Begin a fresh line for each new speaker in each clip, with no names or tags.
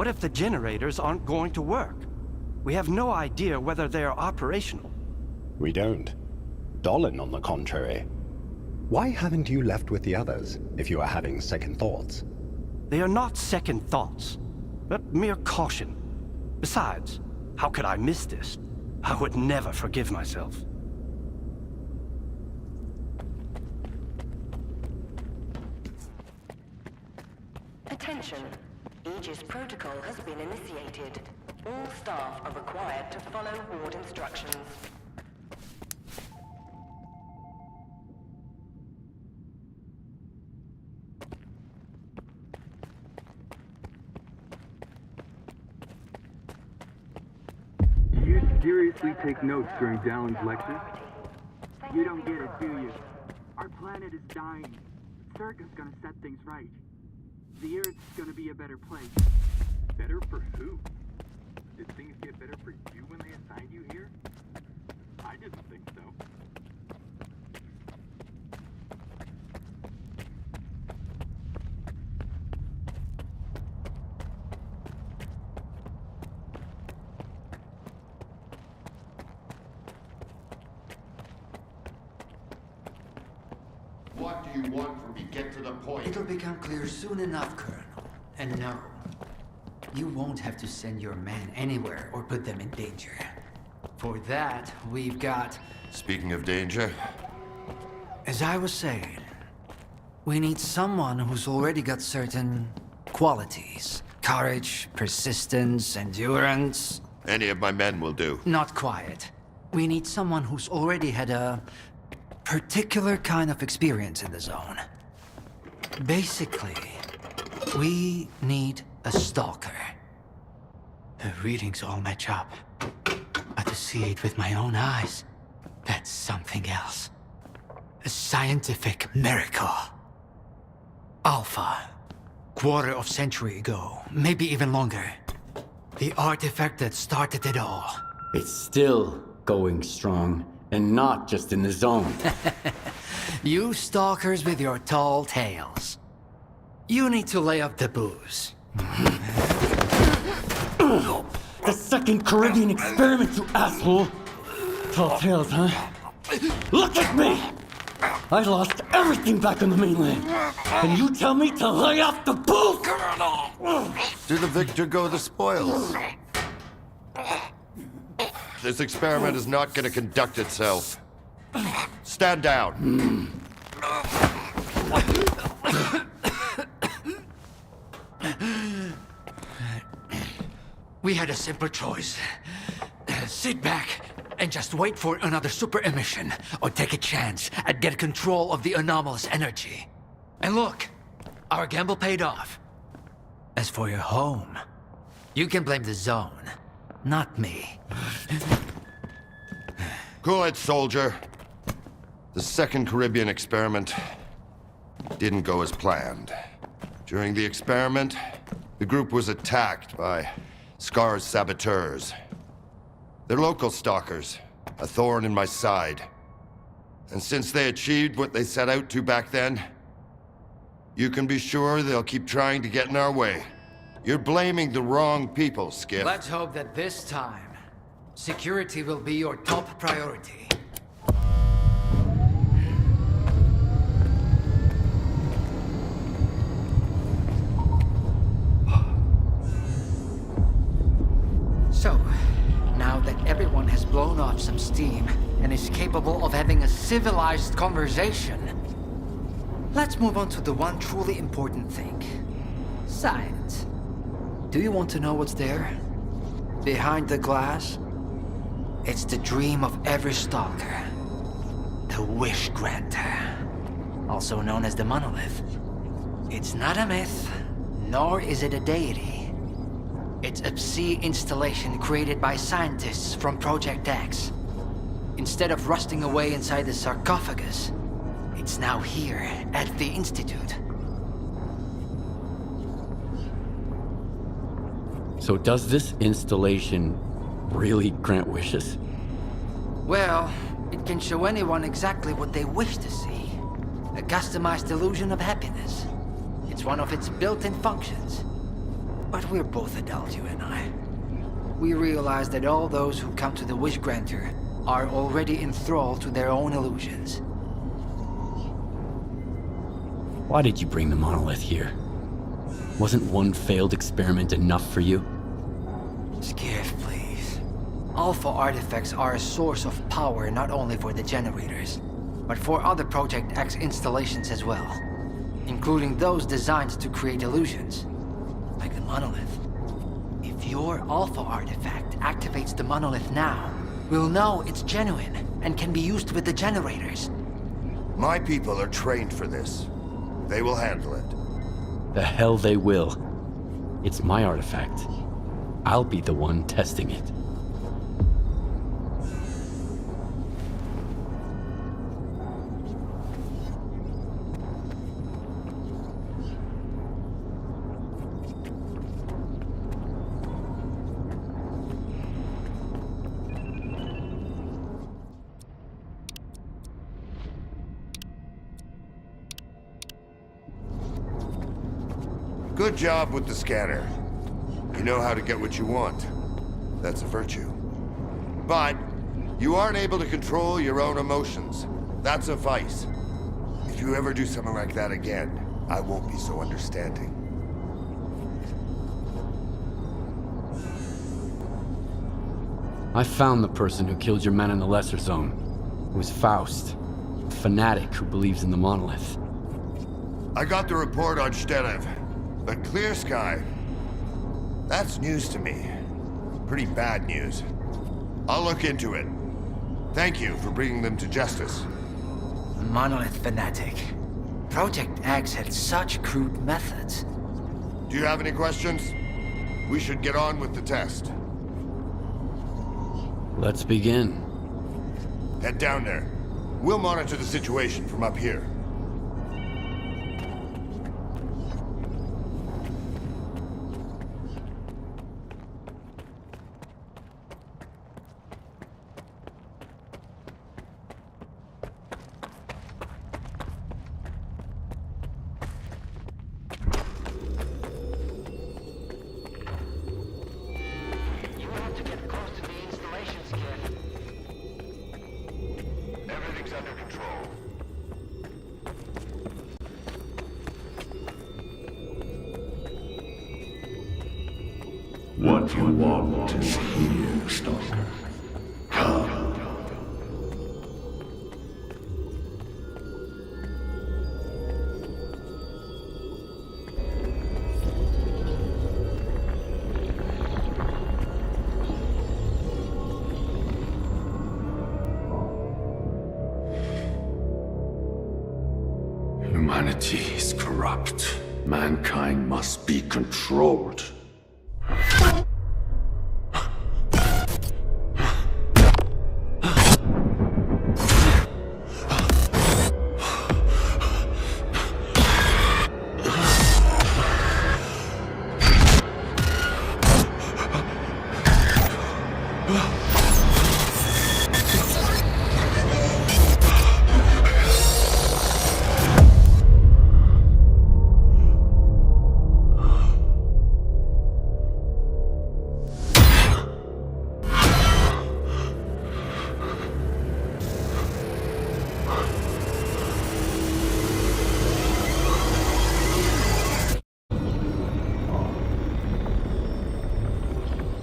What if the generators aren't going to work? We have no idea whether they are operational.
We don't. Dolan, on the contrary. Why haven't you left with the others, if you are having second thoughts?
They are not second thoughts, but mere caution. Besides, how could I miss this? I would never forgive myself.
Attention. Aegis protocol has been initiated. All staff are required to follow ward instructions.
Do you seriously take notes during Dallin's lectures? You don't get it, do you? Our planet is dying. Circa's gonna set things right. The Earth's gonna be a better place. Better for who? Did things get better for you when they assigned you here? I didn't think so.
What do you want from me? Get to the point.
It'll become clear soon enough, Colonel. And no, you won't have to send your men anywhere or put them in danger. For that, we've got...
Speaking of danger,
As I was saying, we need someone who's already got certain qualities. Courage, persistence, endurance.
any of my men will do.
Not quiet. We need someone who's already had a particular kind of experience in the zone. Basically, we need a stalker. The readings all match up. But to see it with my own eyes, that's something else. A scientific miracle. Alpha. Quarter of century ago, maybe even longer. The artifact that started it all.
It's still going strong, and not just in the zone.
You stalkers with your tall tales. You need to lay up the booze.
The second Caribbean experiment, you asshole! Tall tales, huh? Look at me! I lost everything back on the mainland. And you tell me to lay off the booze?
To the victor go the spoils. This experiment is not going to conduct itself. Stand down.
We had a simple choice. Sit back and just wait for another super emission, or take a chance at getting control of the anomalous energy. And look, our gamble paid off. As for your home, you can blame the zone, not me.
Good, soldier. The second Caribbean experiment didn't go as planned. During the experiment, the group was attacked by Scar's saboteurs. They're local stalkers, a thorn in my side. And since they achieved what they set out to back then, you can be sure they'll keep trying to get in our way. You're blaming the wrong people, Skip.
Let's hope that this time, security will be your top priority. So, now that everyone has blown off some steam and is capable of having a civilized conversation, let's move on to the one truly important thing. Science. Do you want to know what's there? Behind the glass? It's the dream of every stalker. The Wish Granter. Also known as the Monolith. It's not a myth, nor is it a deity. It's a ep6 installation created by scientists from Project X. Instead of rusting away inside the sarcophagus, it's now here at the Institute.
So does this installation really grant wishes?
Well, it can show anyone exactly what they wish to see. A customized illusion of happiness. It's one of its built-in functions. But we're both adults, you and I. We realize that all those who come to the Wish Granter are already enthralled to their own illusions.
Why did you bring the monolith here? Wasn't one failed experiment enough for you?
Skiff, please. Alpha artifacts are a source of power not only for the generators, but for other Project X installations as well, including those designed to create illusions, like the monolith. If your Alpha artifact activates the monolith now, we'll know it's genuine and can be used with the generators.
My people are trained for this. They will handle it.
The hell they will. It's my artifact. I'll be the one testing it.
Good job with the scanner. You know how to get what you want. That's a virtue. But you aren't able to control your own emotions. That's a vice. If you ever do something like that again, I won't be so understanding.
I found the person who killed your men in the Lesser Zone. It was Faust, a fanatic who believes in the monolith.
I got the report on Stenev, but Clear Sky, that's news to me. Pretty bad news. I'll look into it. Thank you for bringing them to justice.
Monolith fanatic. Project X had such crude methods.
Do you have any questions? We should get on with the test.
Let's begin.
Head down there. We'll monitor the situation from up here.
What you want is here, Stalker. Come. Humanity is corrupt. Mankind must be controlled.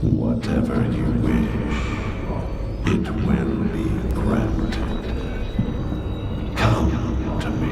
Whatever you wish, it will be granted. Come to me.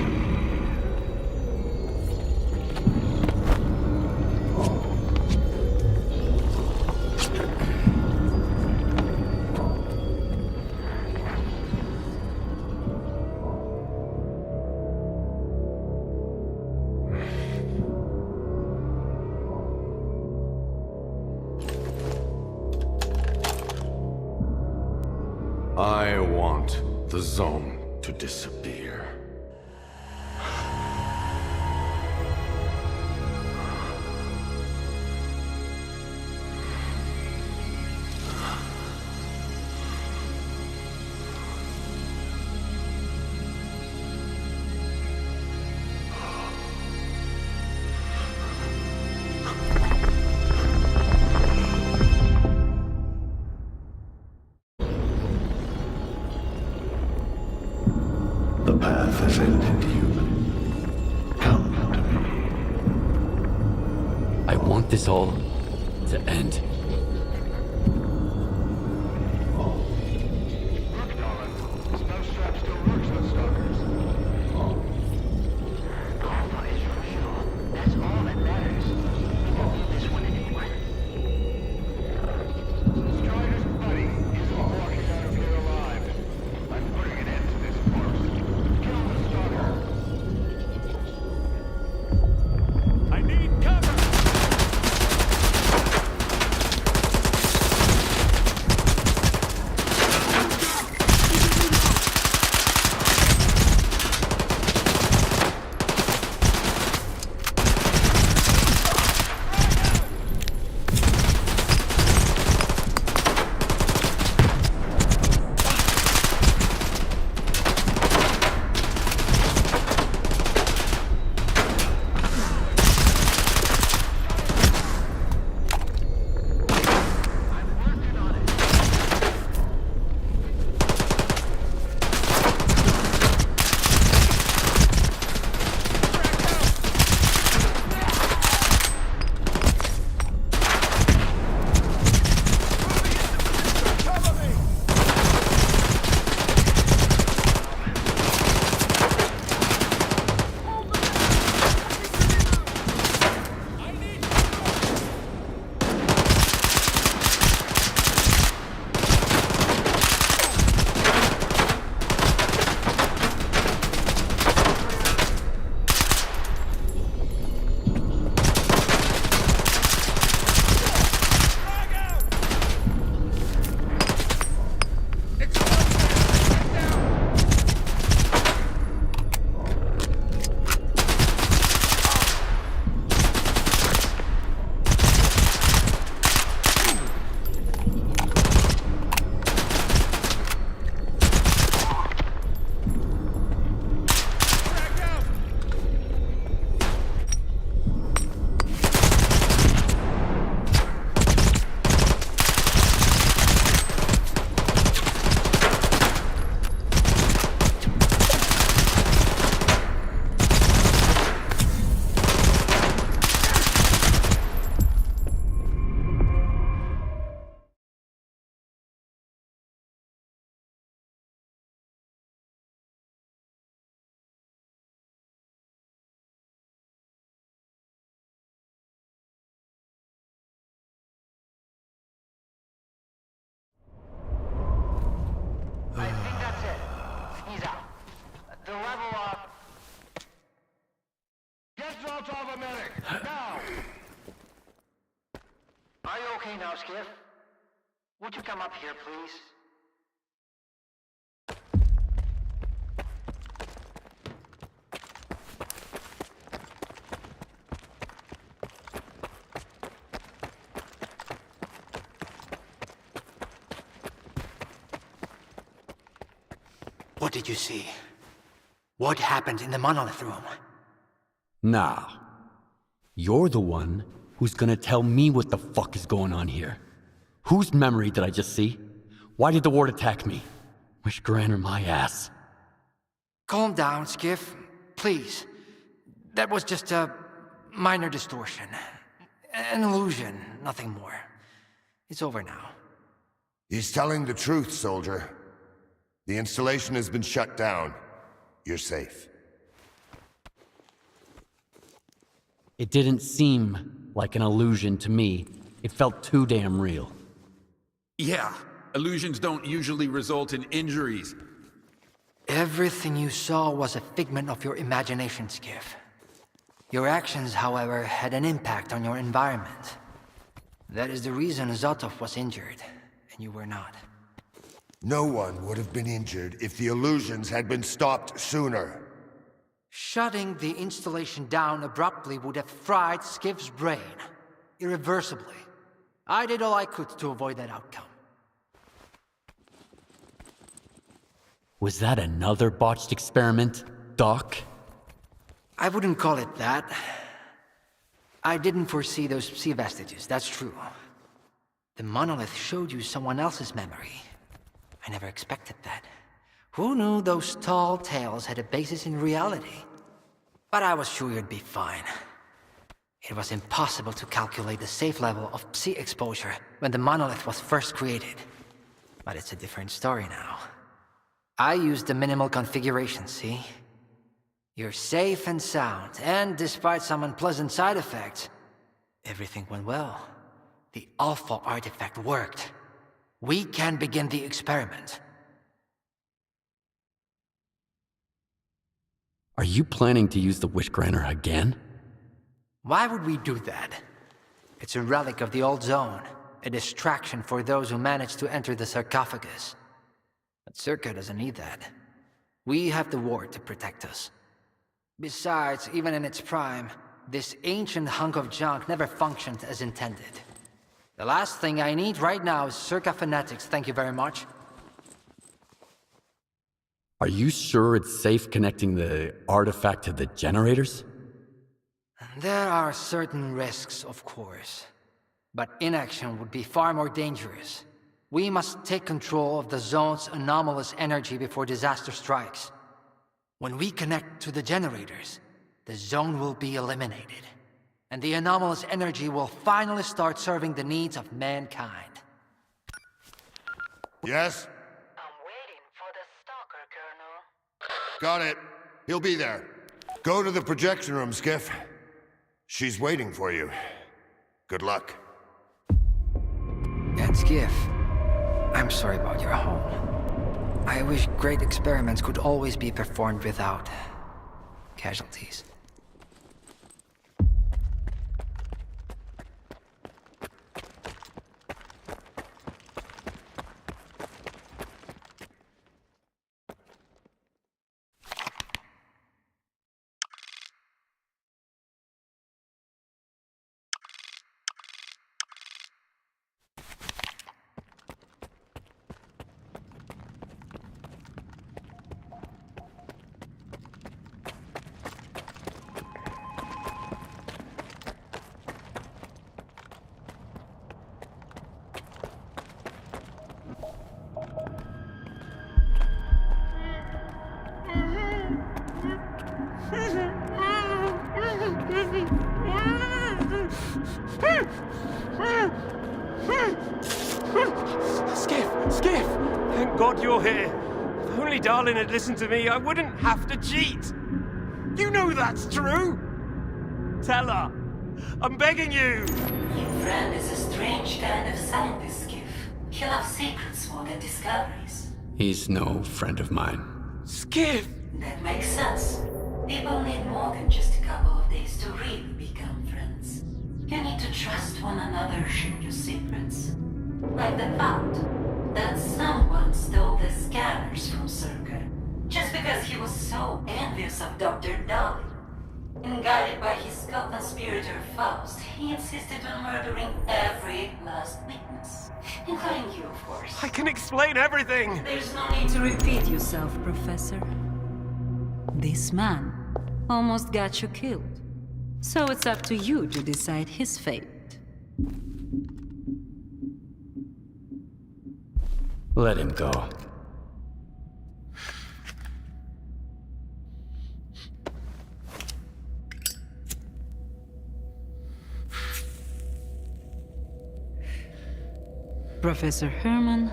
I want the zone to disappear. path has ended, human. Come to me.
I want this all to end.
Look, Nolan. Snow strap still works on stalkers.
Alpha is crucial. That's all that matters. We don't need this one anymore.
Strider's buddy isn't walking out of here alive. I'm putting an end to this farce. Kill the stalker. I need cover!
I think that's it. He's out. The level up.
Get Zoltov a medic! Now!
Are you okay now, Skiff? Would you come up here, please? What did you see? What happened in the monolith room?
Now, you're the one who's gonna tell me what the fuck is going on here. Whose memory did I just see? Why did the ward attack me? Wish Granner my ass.
Calm down, Skiff. Please. That was just a minor distortion. An illusion, nothing more. It's over now.
He's telling the truth, soldier. The installation has been shut down. You're safe.
It didn't seem like an illusion to me. It felt too damn real.
Yeah, illusions don't usually result in injuries.
Everything you saw was a figment of your imagination, Skiff. Your actions, however, had an impact on your environment. That is the reason Zotov was injured, and you were not.
No one would have been injured if the illusions had been stopped sooner.
Shutting the installation down abruptly would have fried Skiff's brain. Irreversibly. I did all I could to avoid that outcome.
Was that another botched experiment, Doc?
I wouldn't call it that. I didn't foresee those sea vestiges, that's true. The monolith showed you someone else's memory. I never expected that. Who knew those tall tales had a basis in reality? But I was sure you'd be fine. It was impossible to calculate the safe level of psi exposure when the monolith was first created. But it's a different story now. I used the minimal configuration, see? You're safe and sound, and despite some unpleasant side effects, everything went well. The Alpha artifact worked. We can begin the experiment.
Are you planning to use the Wish Granter again?
Why would we do that? It's a relic of the old zone, a distraction for those who manage to enter the sarcophagus. But Circa doesn't need that. We have the ward to protect us. Besides, even in its prime, this ancient hunk of junk never functioned as intended. The last thing I need right now is Circa fanatics, thank you very much.
Are you sure it's safe connecting the artifact to the generators?
There are certain risks, of course. But inaction would be far more dangerous. We must take control of the zone's anomalous energy before disaster strikes. When we connect to the generators, the zone will be eliminated. And the anomalous energy will finally start serving the needs of mankind.
Yes?
I'm waiting for the Stalker, Colonel.
Got it. He'll be there. Go to the projection room, Skiff. She's waiting for you. Good luck.
And Skiff, I'm sorry about your home. I wish great experiments could always be performed without casualties.
Skiff! Thank God you're here. If only Darlin had listened to me, I wouldn't have to cheat. You know that's true. Tell her. I'm begging you.
Your friend is a strange kind of scientist, Skiff. He loves secrets more than discoveries.
He's no friend of mine.
Skiff!
That makes sense. People need more than just a couple of days to really become friends. You need to trust one another, share your secrets. Like the fact that someone stole the scanners from Circa just because he was so envious of Dr. Dolly. And guided by his co-conspirator Faust, he insisted on murdering every last witness. Including you, of course.
I can explain everything!
There's no need
To repeat yourself, Professor. This man almost got you killed. So it's up to you to decide his fate.
Let him go.
Professor Herman,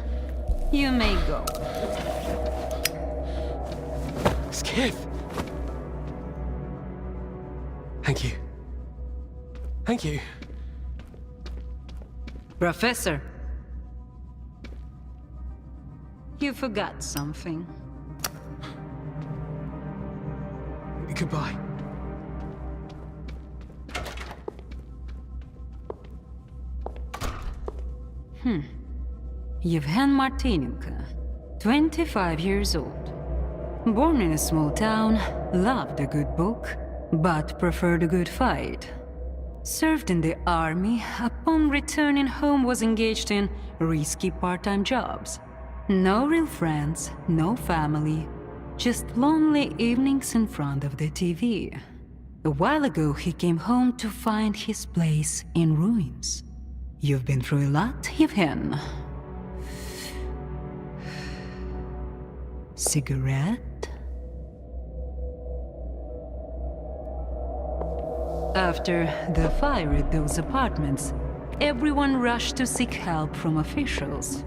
you may go.
Skiff! Thank you. Thank you.
Professor, you forgot something.
Goodbye.
Yevhen Martinenko, 25 years old. Born in a small town, loved a good book, but preferred a good fight. Served in the army, upon returning home was engaged in risky part-time jobs. No real friends, no family, just lonely evenings in front of the TV. A while ago he came home to find his place in ruins. You've been through a lot, Yevhen. Cigarette? After the fire at those apartments, everyone rushed to seek help from officials.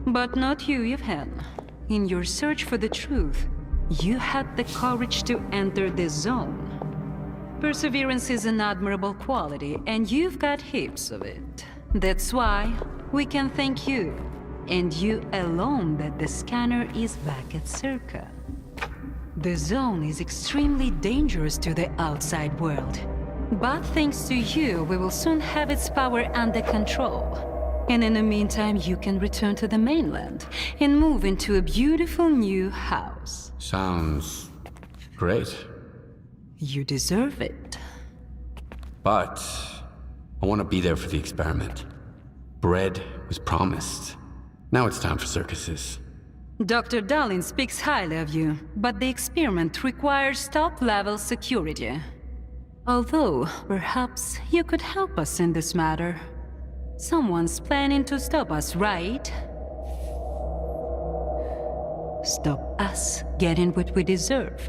But not you, Yevhen. In your search for the truth, you had the courage to enter the zone. Perseverance is an admirable quality, and you've got heaps of it. That's why we can thank you, and you alone, that the scanner is back at Circa. The zone is extremely dangerous to the outside world. But thanks to you, we will soon have its power under control. And in the meantime, you can return to the mainland and move into a beautiful new house.
Sounds great.
You deserve it.
But I want to be there for the experiment. Bread was promised. Now it's time for circuses.
Dr. Darlin speaks highly of you, but the experiment requires top-level security. Although, perhaps you could help us in this matter. Someone's planning to stop us, right? Stop us getting what we deserve.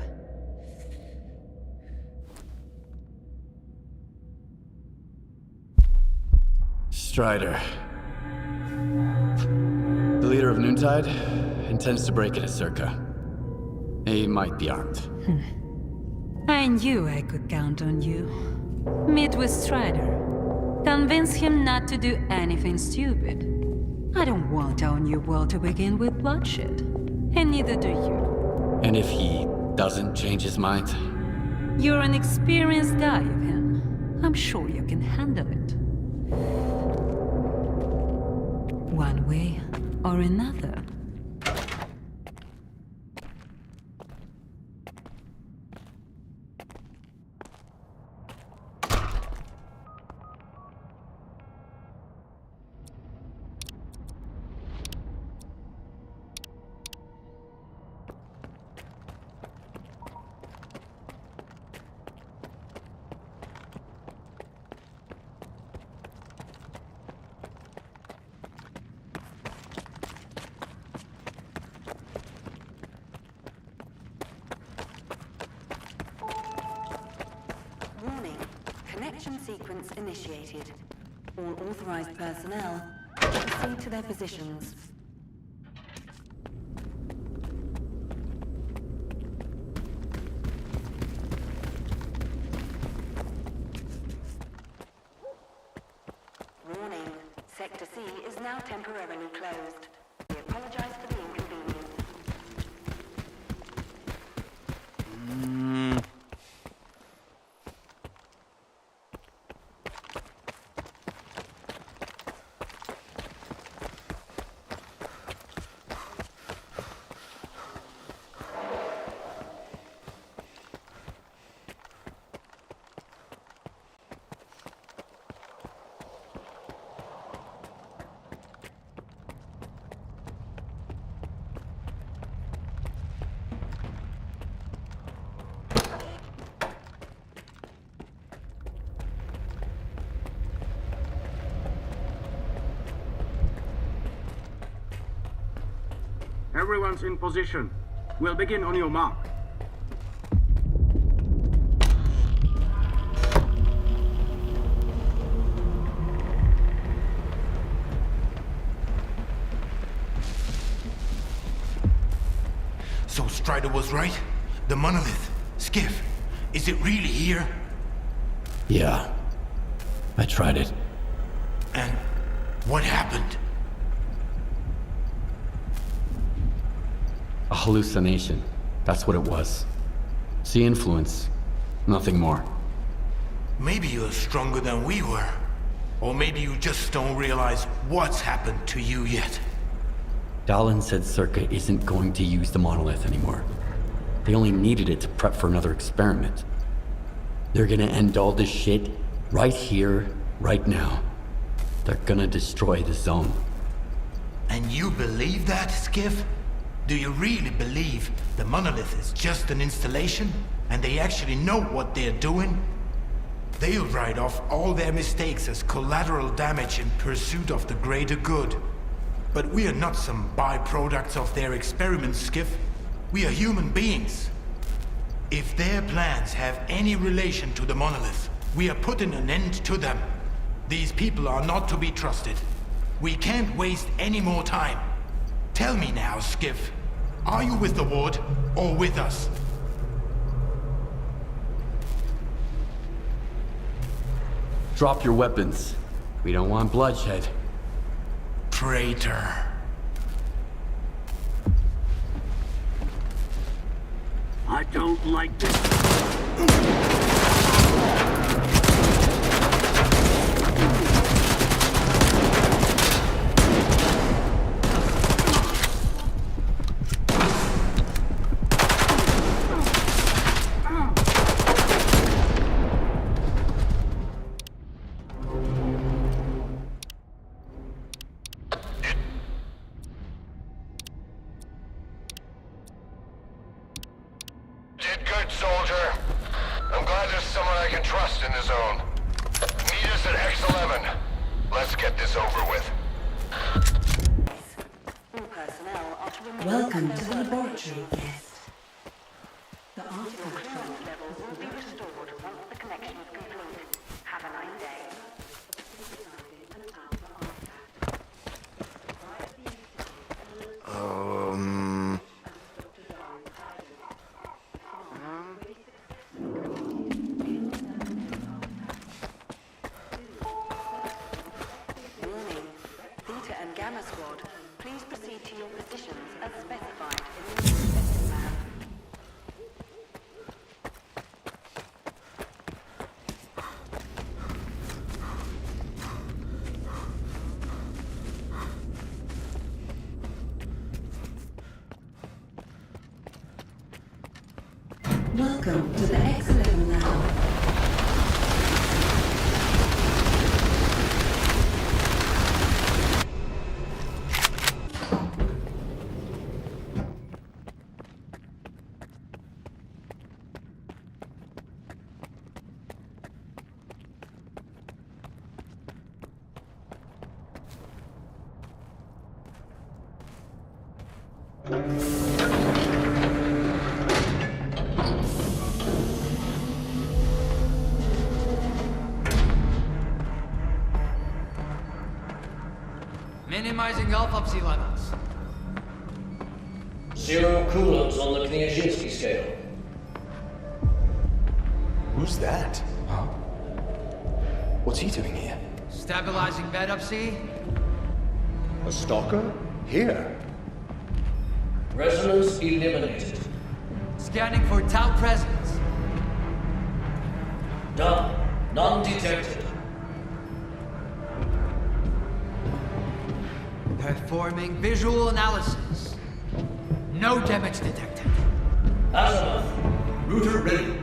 Strider. The leader of Noontide intends to break into Circa. He might be armed.
I knew I could count on you. Meet with Strider. Convince him not to do anything stupid. I don't want our new world to begin with bloodshed. And neither do you.
And if he doesn't change his mind?
You're an experienced guy, Yevhen. I'm sure you can handle it. One way or another.
Connection sequence initiated. All authorized personnel proceed to their positions. Warning. Sector C is now temporarily closed. We apologize for the inconvenience.
Everyone's in position. We'll begin on your mark.
So Strider was right? The monolith, Skiff, is it really here?
Yeah. I tried it.
And what happened?
A hallucination. That's what it was. Sea influence. Nothing more.
Maybe you're stronger than we were. Or maybe you just don't realize what's happened to you yet.
Dallin said Circa isn't going to use the monolith anymore. They only needed it to prep for another experiment. They're gonna end all this shit right here, right now. They're gonna destroy the zone.
And you believe that, Skiff? Do you really believe the monolith is just an installation, and they actually know what they're doing? They'll write off all their mistakes as collateral damage in pursuit of the greater good. But we are not some byproducts of their experiments, Skiff. We are human beings. If their plans have any relation to the monolith, we are putting an end to them. These people are not to be trusted. We can't waste any more time. Tell me now, Skiff. Are you with the Ward or with us?
Drop your weapons. We don't want bloodshed.
Traitor.
I don't like this.
Did good, soldier. I'm glad there's someone I can trust in the zone. Meet us at X11. Let's get this over with.
All personnel are to remain
Welcome to the laboratory, guest.
The article clearance levels will be restored once the connection is complete. Have a nice day. Warning. Theta and Gamma Squad, please proceed to your positions as specified in the respective map.
Welcome to the X11 lab.
Minimizing autopsy levels.
0 coulombs on the Kniazinski scale.
Who's that? Huh? What's he doing here?
Stabilizing bed up, see?
A stalker? Here?
Resonance eliminated.
Scanning for tau presence.
Done. None detected.
Performing visual analysis. No damage detected.
Azimuth. Router ready.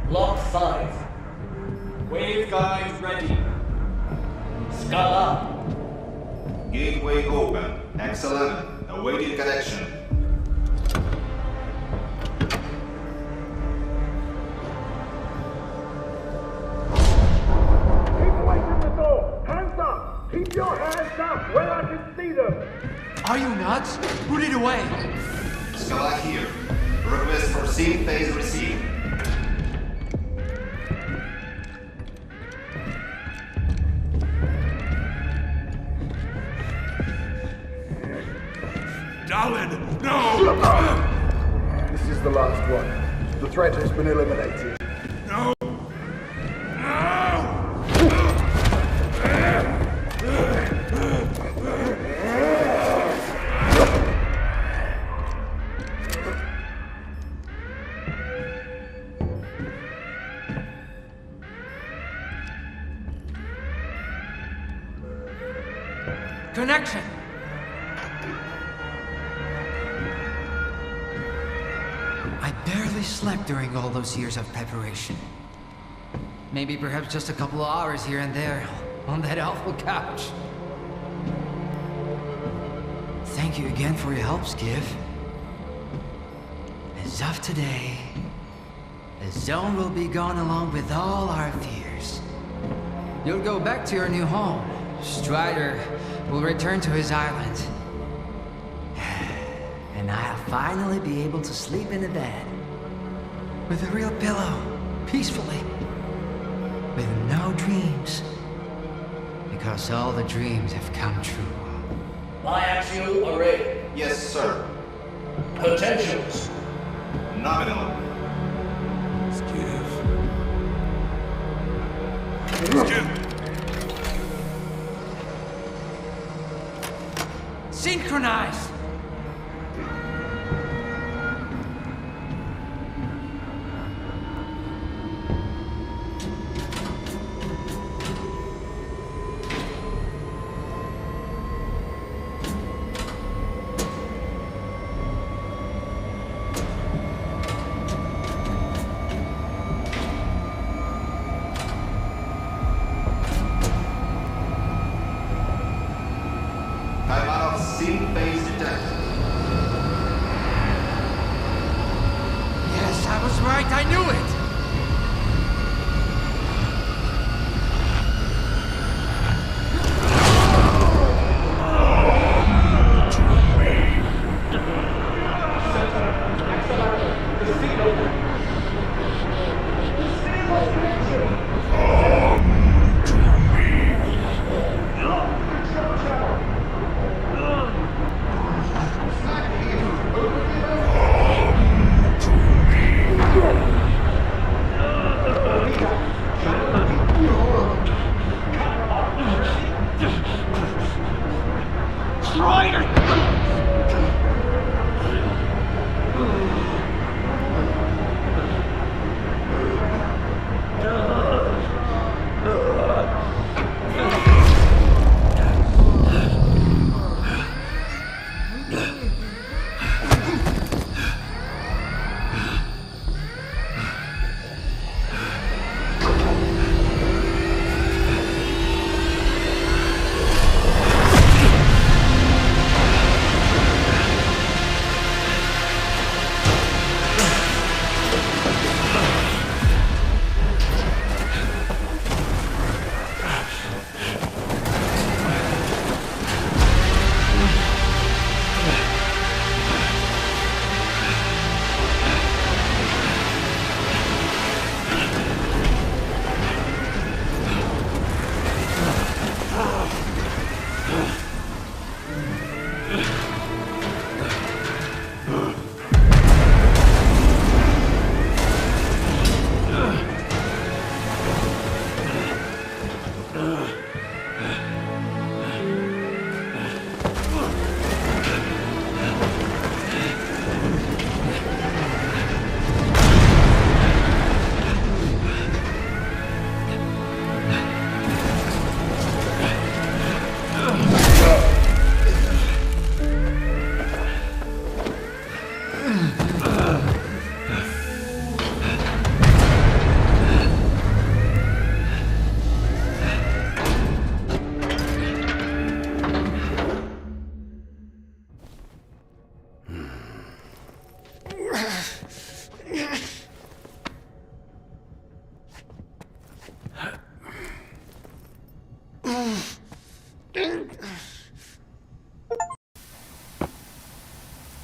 Lock 5.
Waveguide ready.
Scala.
Gateway open. X11. Awaiting connection.
Keep away from the door! Hands up! Keep your hands up where I can see them!
Are you nuts? Put it away!
Scala here. Request for sync phase received.
Dallin, no!
This is the last one. The threat has been eliminated.
No!
Connection! I barely slept during all those years of preparation. Maybe perhaps just a couple of hours here and there on that awful couch. Thank you again for your help, Skiff. As of today, the zone will be gone along with all our fears. You'll go back to your new home. Strider will return to his island. And And I'll finally be able to sleep in a bed. With a real pillow. Peacefully. With no dreams. Because all the dreams have come true.
Biaxial array.
Yes, sir.
Potentials.
Nominal.
Synchronize!
Time out of sync phase detected.
Yes, I was right. I knew it!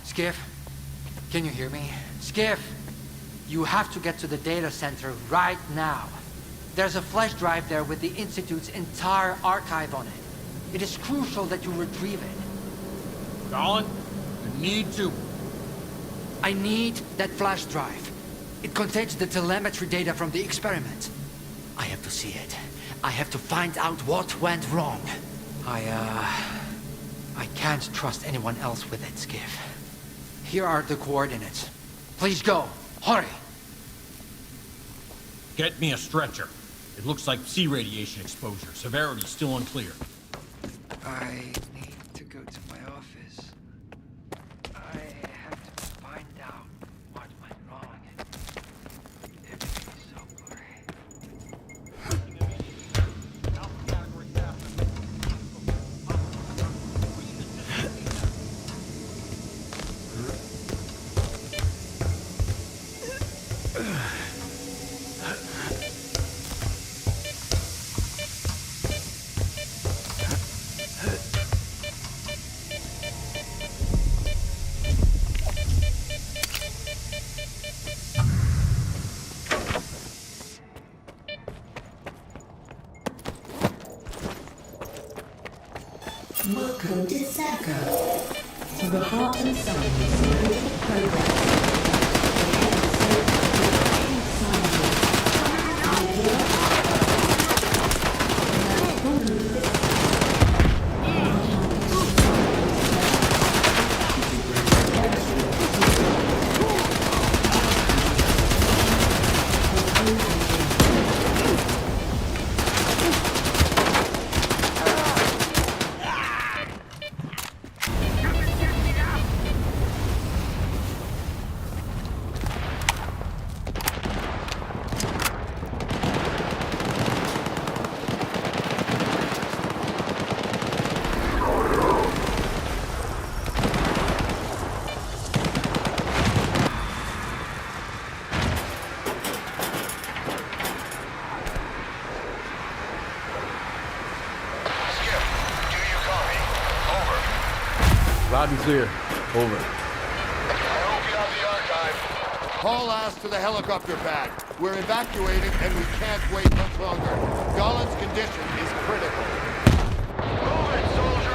Skiff, can you hear me? Skiff, you have to get to the data center right now. There's a flash drive there with the Institute's entire archive on it. It is crucial that you retrieve it.
Colin, I need to.
I need that flash drive. It contains the telemetry data from the experiment. I have to see it. I have to find out what went wrong. I can't trust anyone else with it, Skiff. Here are the coordinates. Please go. Hurry.
Get me a stretcher. It looks like sea radiation exposure. Severity still unclear.
I need to go to my office. I have to find out what went wrong. Everything is so blurry.
Welcome to Stalker, to the heart and soul of program.
Loud and clear. Over.
Haul ass to the helicopter pad. We're evacuating and we can't wait much longer. Dolan's condition is critical. Move it, soldier!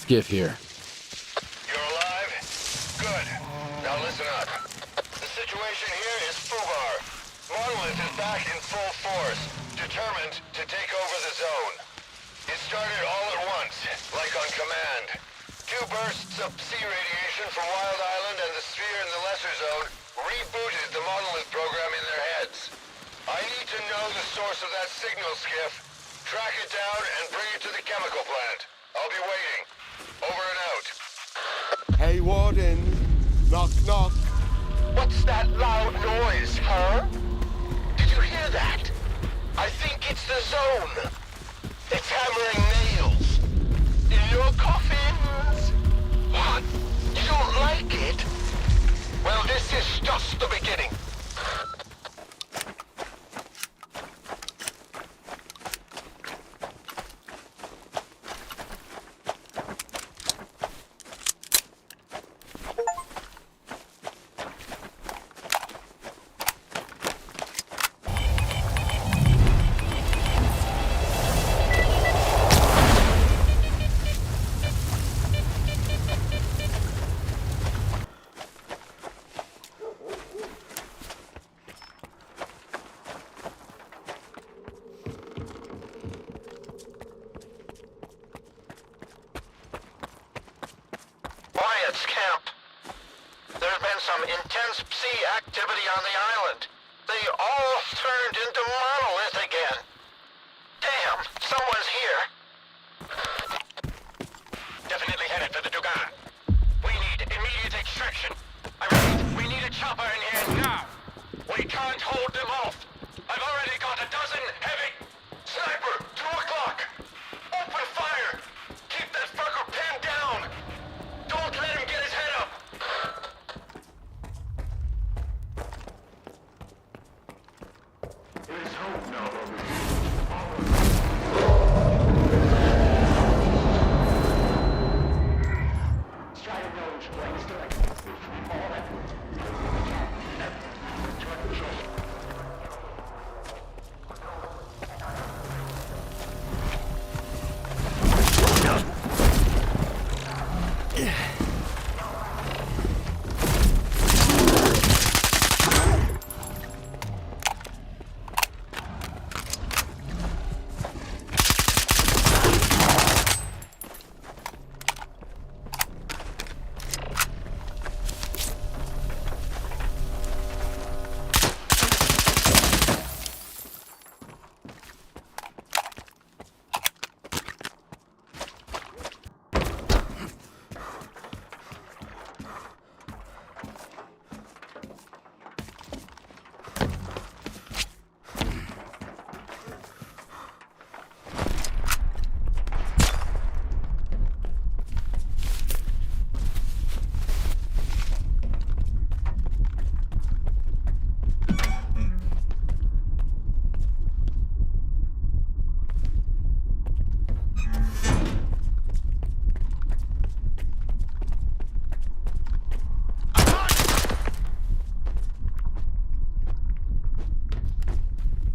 Skiff here.
You're alive? Good. Now listen up. The situation here is FUBAR. Monolith is back in full force, determined to take over the zone. It started all at once, like on command. 2 bursts of Psi radiation from Wild Island and the sphere in the Lesser Zone rebooted the Monolith program in their heads. I need to know the source of that signal, Skiff. Track it down and bring it to the chemical plant. I'll be waiting. Over and out.
Hey, Warden. Knock, knock.
What's that loud noise, huh? Did you hear that? I think it's the zone. It's hammering nails. In your coffins. What? You don't like it? Well, this is just the beginning. Camp. There's been some intense Psi activity on the island. They all turned into Monolith again. Damn, someone's here. Definitely headed for the Dugan. We need immediate extraction. I repeat, we need a chopper in here now. We can't hold them off. I've already got a dozen heavy. Sniper, 2 o'clock. Open fire. Keep that fucker pinned down. Don't let him get his head up! It's home now. Strider knows where he's directed. All that.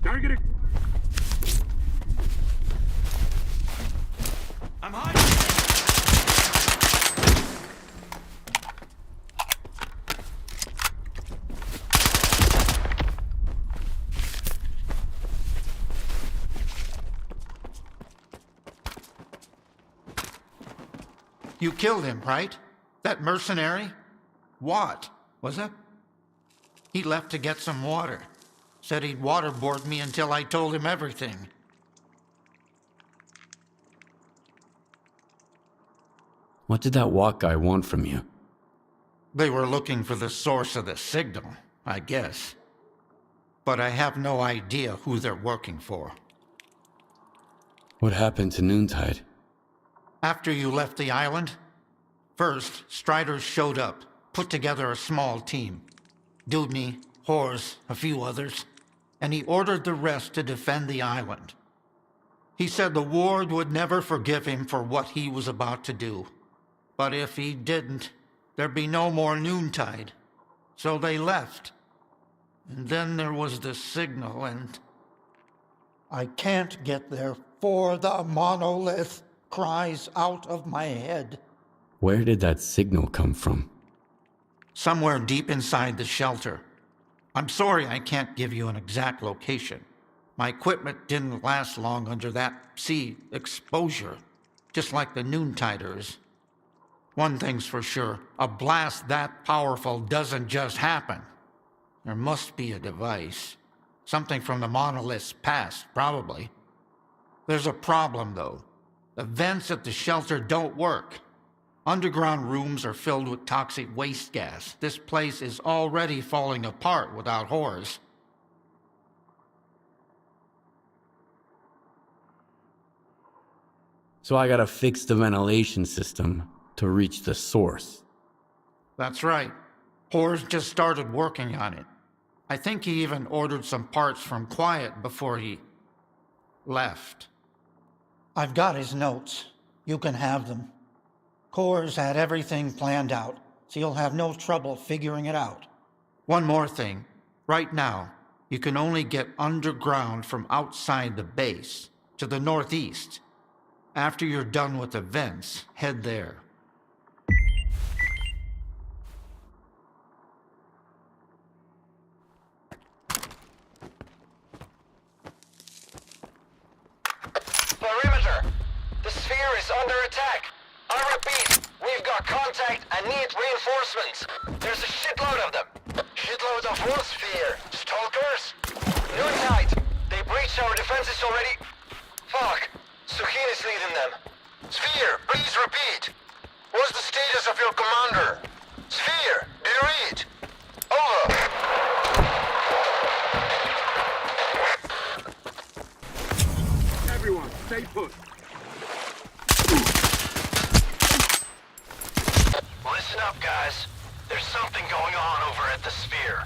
Targeted.
I'm hiding.
You killed him, right? That mercenary? What was it? He left to get some water. Said he'd waterboard me until I told him everything.
What did that walk guy want from you?
They were looking for the source of the signal, I guess. But I have no idea who they're working for.
What happened to Noontide?
After you left the island, first, Striders showed up, put together a small team. Dubny, Hors, a few others, and he ordered the rest to defend the island. He said the ward would never forgive him for what he was about to do. But if he didn't, there'd be no more Noontide. So they left. And then there was the signal, and I can't get there for the monolith.
cries out of my head.
Where did that signal come from?
Somewhere deep inside the shelter. I'm sorry I can't give you an exact location. My equipment didn't last long under that exposure, just like the Noontiders. One thing's for sure, a blast that powerful doesn't just happen. There must be a device. Something from the monolith's past, probably. There's a problem, though. The vents at the shelter don't work. Underground rooms are filled with toxic waste gas. This place is already falling apart without horrors.
So I gotta fix the ventilation system to reach the source.
That's right. Horrors just started working on it. I think he even ordered some parts from Quiet before he left. I've got his notes. You can have them. Coors had everything planned out, so you'll have no trouble figuring it out. One more thing. Right now, you can only get underground from outside the base, to the northeast. After you're done with the vents, head there.
Perimeter! The sphere is under attack! I repeat, we've got contact and need reinforcements. There's a shitload of them. Shitload of what sphere? Stalkers? Noontide! They breached our defenses already. Fuck. Suhin is leading them. Sphere, please repeat. What's the status of your commander? Sphere, do you read? Over.
Everyone, stay put.
Listen up, guys. There's something going on over at the Sphere.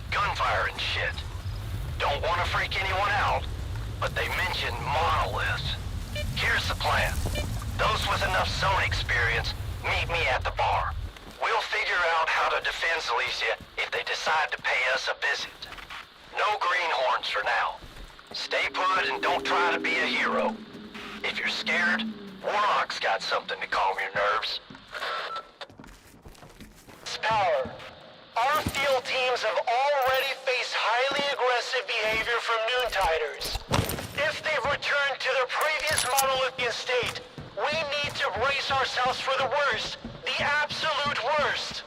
Gunfire and shit. Don't want to freak anyone out, but they mentioned monoliths. Here's the plan. Those with enough zone experience, meet me at the bar. We'll figure out how to defend Silesia if they decide to pay us a visit. No greenhorns for now. Stay put and don't try to be a hero. If you're scared, Warlock's got something to calm your nerves. Power. Our field teams have already faced highly aggressive behavior from Noontiders. If they've returned to their previous monolithian state, we need to brace ourselves for the worst. The absolute worst.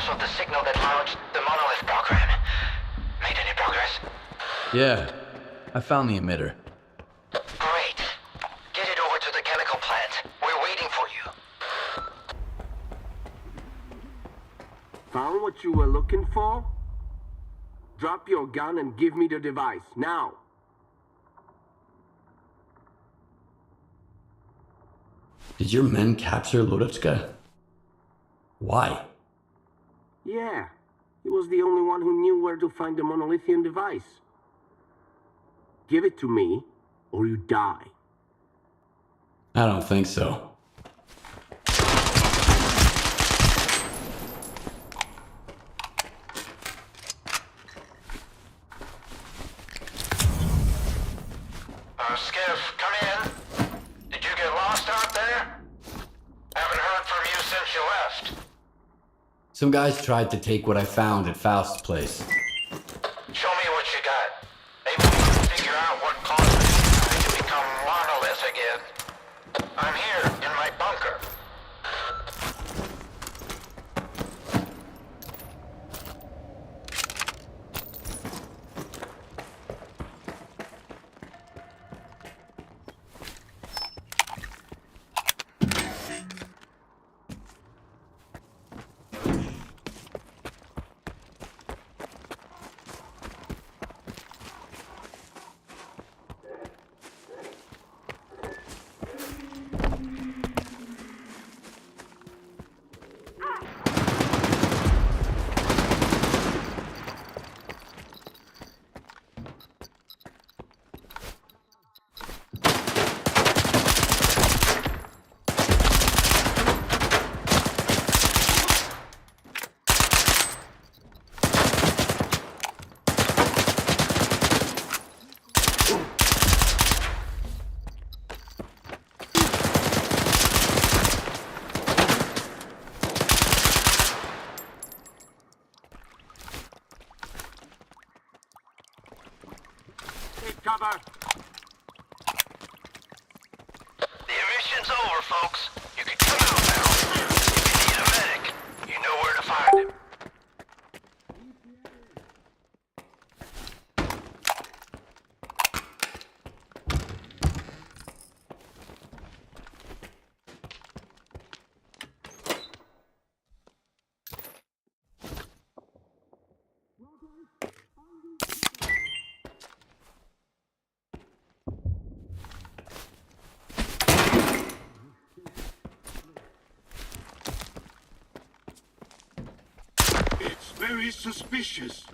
Of the signal that launched the monolith program. Made any progress?
Yeah, I found the emitter.
Great. Get it over to the chemical plant. We're waiting for you.
Found what you were looking for? Drop your gun and give me the device, now!
Did your men capture Lodotchka? Why?
Yeah, he was the only one who knew where to find the monolithian device. Give it to me, or you die.
I don't think so.
Skiff, come in. Did you get lost out there? Haven't heard from you since you left.
Some guys tried to take what I found at Faust's place.
Show me what you got. Maybe we can figure out what caused it to become monolith again. I'm here, in my bunker.
cover!
The mission's over, folks. You can come out now. If you need a medic, you know where to find him.
It's very suspicious.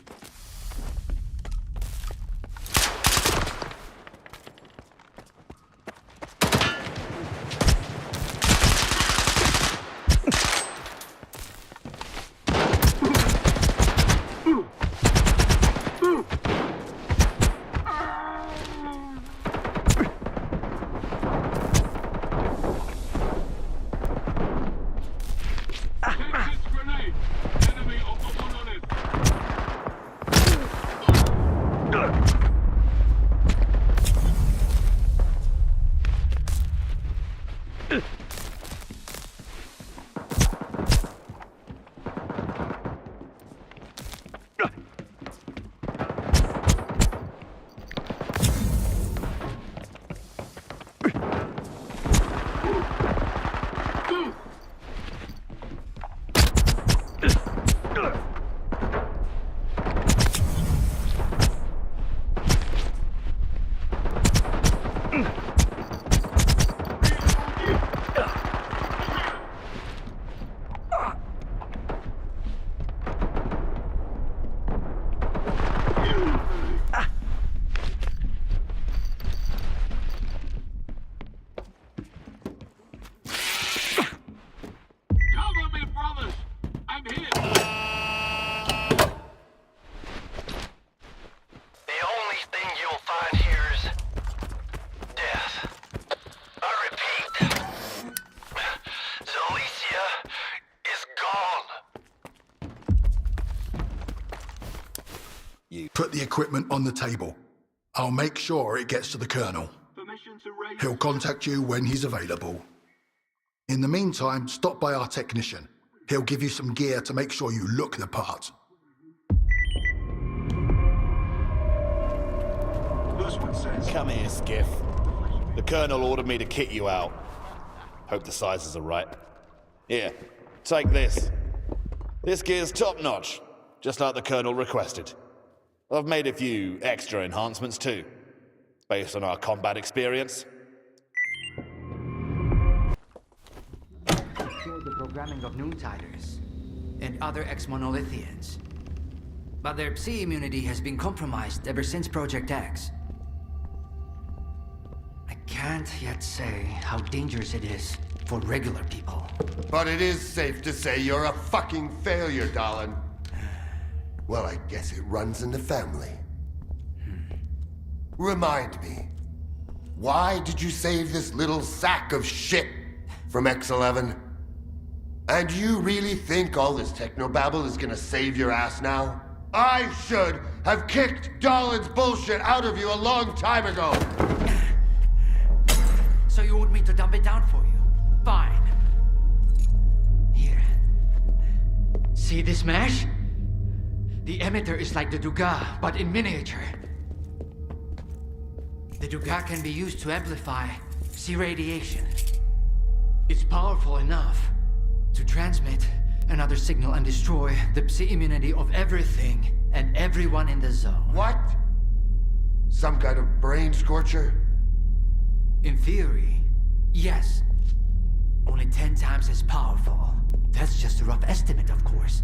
Put the equipment on the table. I'll make sure it gets to the Colonel. He'll contact you when he's available. In the meantime, stop by our technician. He'll give you some gear to make sure you look the part.
Come here, Skiff. The Colonel ordered me to kit you out. Hope the sizes are right. Here, take this. This gear's top-notch, just like the Colonel requested. I've made a few extra enhancements too, based on our combat experience.
The programming of Noontiders and other ex-Monolithians. But their psi immunity has been compromised ever since Project X. I can't yet say how dangerous it is for regular people.
But it is safe to say you're a fucking failure, Dallin. Well, I guess it runs in the family. Remind me, why did you save this little sack of shit from X11? And you really think all this technobabble is gonna save your ass now? I should have kicked Dallin's bullshit out of you a long time ago!
So you want me to dump it down for you? Fine. Here. See this mesh? The emitter is like the Duga, but in miniature. The Duga can be used to amplify psi radiation. It's powerful enough to transmit another signal and destroy the psi immunity of everything and everyone in the zone.
What? Some kind of brain scorcher?
In theory, yes. Only 10 times as powerful. That's just a rough estimate, of course.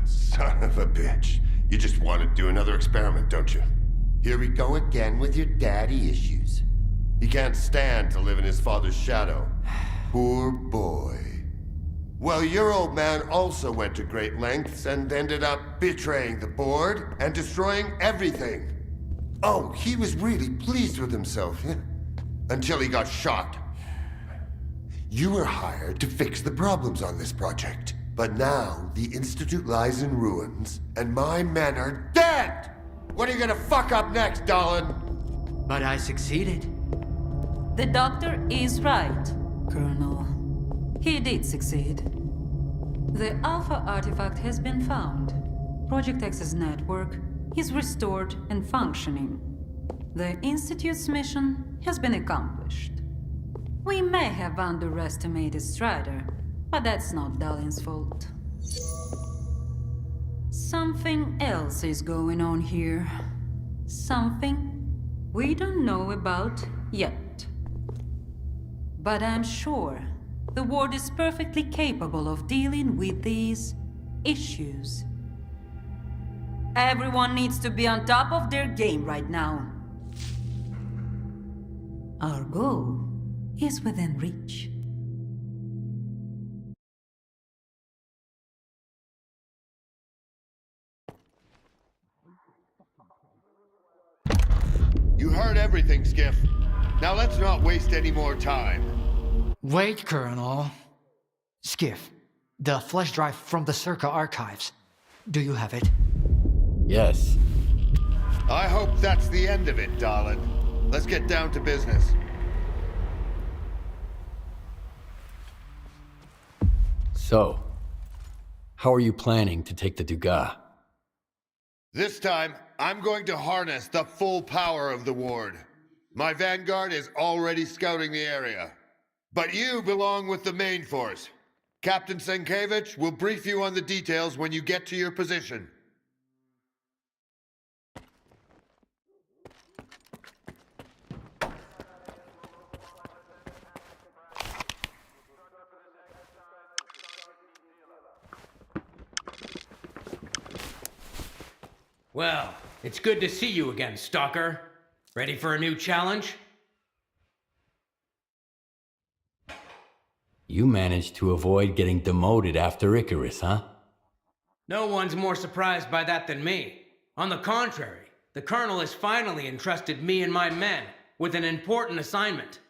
Son of a bitch. You just want to do another experiment, don't you? Here we go again with your daddy issues. He can't stand to live in his father's shadow. Poor boy. Well, your old man also went to great lengths and ended up betraying the board and destroying everything. Oh, he was really pleased with himself, yeah? Until he got shot. You were hired to fix the problems on this project. But now, the Institute lies in ruins, and my men are dead! What are you gonna fuck up next, Dallin?
But I succeeded.
The doctor is right, Colonel. He did succeed. The Alpha artifact has been found. Project X's network is restored and functioning. The Institute's mission has been accomplished. We may have underestimated Strider, but that's not Dalin's fault. Something else is going on here. Something we don't know about yet. But I'm sure the Ward is perfectly capable of dealing with these issues. Everyone needs to be on top of their game right now. Our goal is within reach.
You heard everything, Skiff. Now let's not waste any more time.
Wait, Colonel. Skiff, the flash drive from the Circa archives. Do you have it?
Yes.
I hope that's the end of it, darling. Let's get down to business.
So, how are you planning to take the Dugas?
This time, I'm going to harness the full power of the Ward. My vanguard is already scouting the area. But you belong with the main force. Captain Senkevich will brief you on the details when you get to your position.
Well, it's good to see you again, Stalker. Ready for a new challenge?
You managed to avoid getting demoted after Icarus, huh?
No one's more surprised by that than me. On the contrary, the Colonel has finally entrusted me and my men with an important assignment.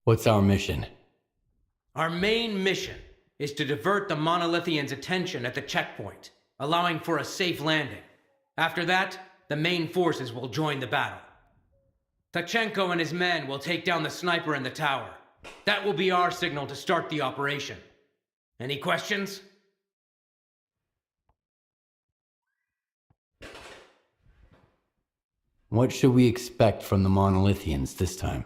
What's our mission?
Our main mission is to divert the Monolithians' attention at the checkpoint, allowing for a safe landing. After that, the main forces will join the battle. Tachenko and his men will take down the sniper in the tower. That will be our signal to start the operation. Any questions?
What should we expect from the Monolithians this time?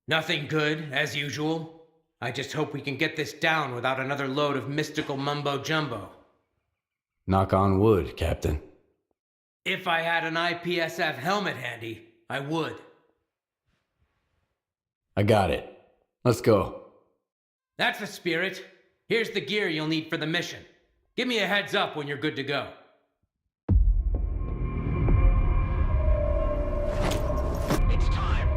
Nothing good, as usual. I just hope we can get this down without another load of mystical mumbo-jumbo.
Knock on wood, Captain.
If I had an IPSF helmet handy, I would.
I got it. Let's go.
That's the spirit. Here's the gear you'll need for the mission. Give me a heads up when you're good to go.
It's time.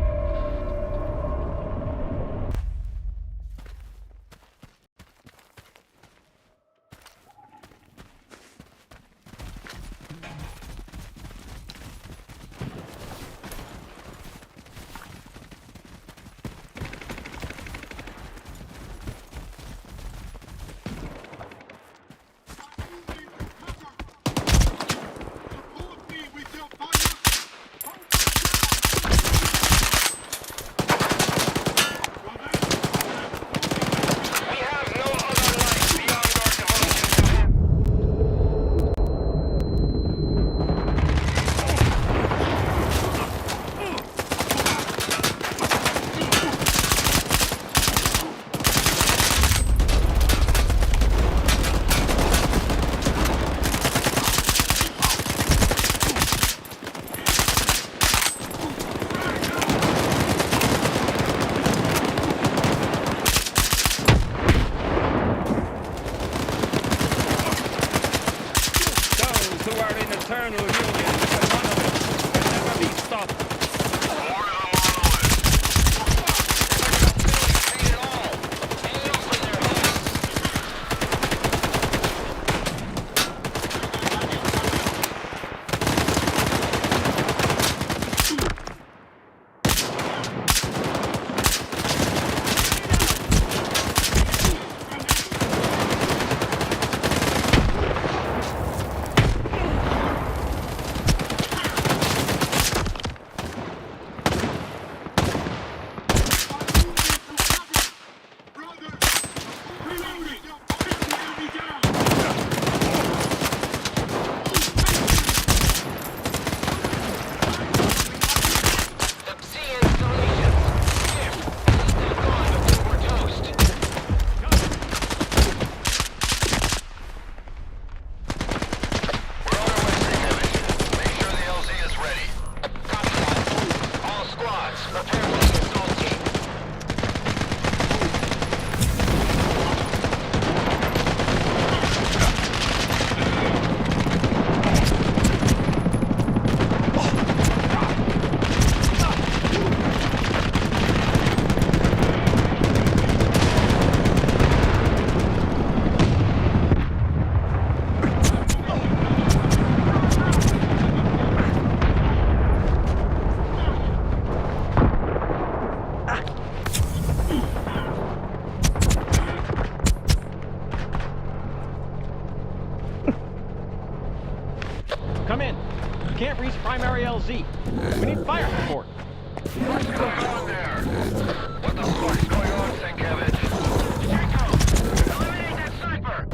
Can't reach primary LZ. We need fire support.
What's going on there? What the fuck's going on, Sienkiewicz? Draco! Eliminate that sniper!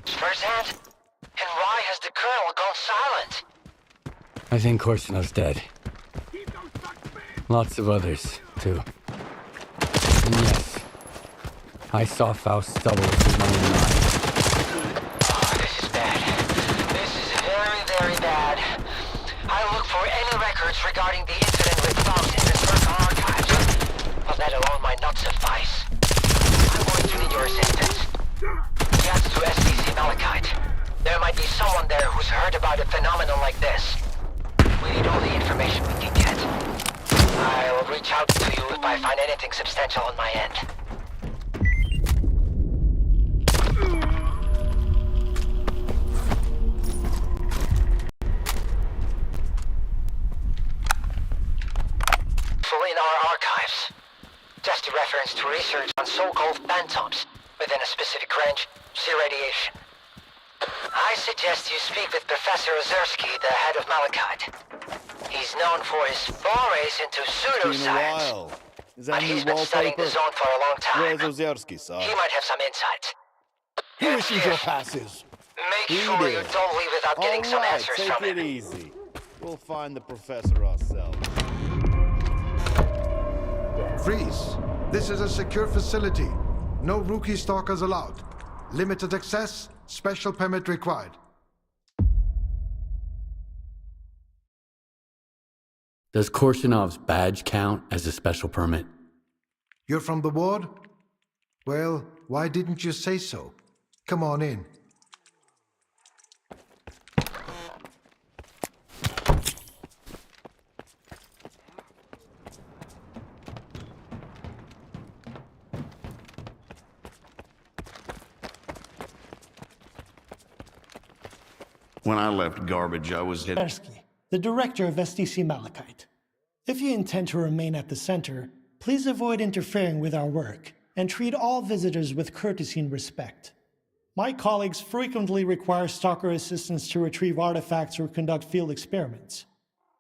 Firsthand? And why has the Colonel gone silent?
I think Korsunov's dead. Lots of others, too. And yes, I saw Faust stubble with my own eyes.
Oh, this is bad. This is very, very bad. I'll look for any records regarding the incident with Faust in the Circle archives. But that alone might not suffice. I'm going to need your assistance. Gets to SDC Malachite. There might be someone there who's heard about a phenomenon like this. We need all the information we can get. I'll reach out to you if I find anything substantial on my end. In our archives. Just a reference to research on so-called phantoms within a specific range, see radiation. I suggest you speak with Professor Ozersky, the head of Malachite. He's known for his forays into pseudoscience, but he's been studying the zone for a long time.
Where's Ozersky, sir?
He might have some insights.
Who issues your passes?
Make sure you don't leave without getting some answers
take
from
it
him.
easy. We'll find the professor ourselves.
Freeze! This is a secure facility. No rookie stalkers allowed. Limited access, special permit required.
Does Korshinov's badge count as a special permit?
You're from the ward? Well, why didn't you say so? Come on in.
When I left garbage, I was hit.
Ersky, the director of SDC Malachite. If you intend to remain at the center, please avoid interfering with our work and treat all visitors with courtesy and respect. My colleagues frequently require Stalker assistance to retrieve artifacts or conduct field experiments.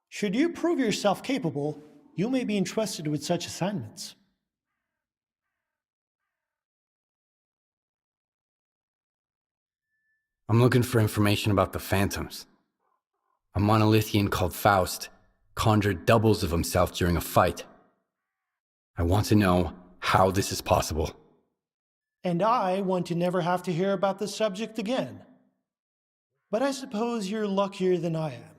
Should you prove yourself capable, you may be entrusted with such assignments.
I'm looking for information about the Phantoms. A monolithian called Faust conjured doubles of himself during a fight. I want to know how this is possible.
And I want to never have to hear about this subject again. But I suppose you're luckier than I am.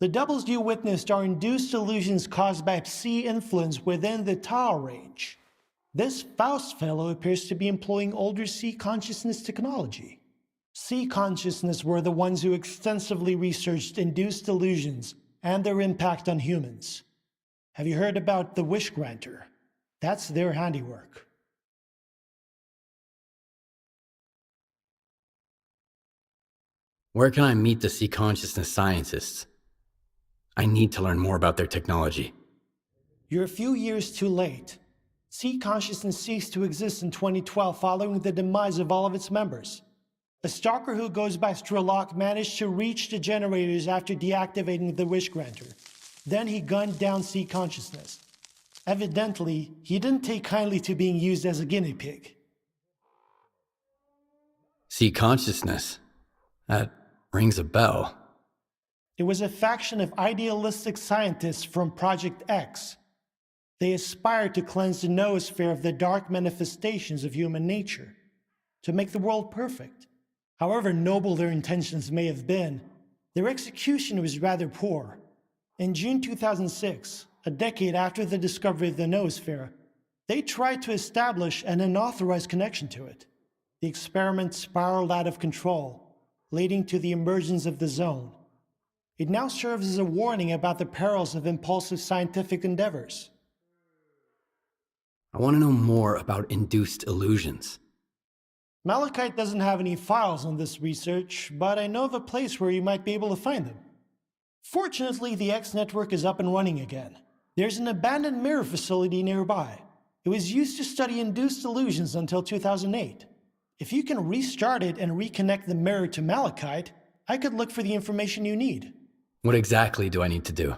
The doubles you witnessed are induced illusions caused by psi influence within the Tau range. This Faust fellow appears to be employing older psi consciousness technology. Psi consciousness were the ones who extensively researched induced illusions and their impact on humans. Have you heard about the Wish Granter? That's their handiwork.
Where can I meet the Psi consciousness scientists? I need to learn more about their technology.
You're a few years too late. Psi consciousness ceased to exist in 2012 following the demise of all of its members. A stalker who goes by Strelok managed to reach the generators after deactivating the Wish Granter. Then he gunned down Psi consciousness. Evidently, he didn't take kindly to being used as a guinea pig.
Psi consciousness? That rings a bell.
It was a faction of idealistic scientists from Project X. They aspired to cleanse the noosphere of the dark manifestations of human nature, to make the world perfect. However noble their intentions may have been, their execution was rather poor. In June 2006, a decade after the discovery of the noosphere, they tried to establish an unauthorized connection to it. The experiment spiraled out of control, leading to the emergence of the zone. It now serves as a warning about the perils of impulsive scientific endeavors.
I want to know more about induced illusions.
Malachite doesn't have any files on this research, but I know of a place where you might be able to find them. Fortunately, the X network is up and running again. There's an abandoned mirror facility nearby. It was used to study induced illusions until 2008. If you can restart it and reconnect the mirror to Malachite, I could look for the information you need.
What exactly do I need to do?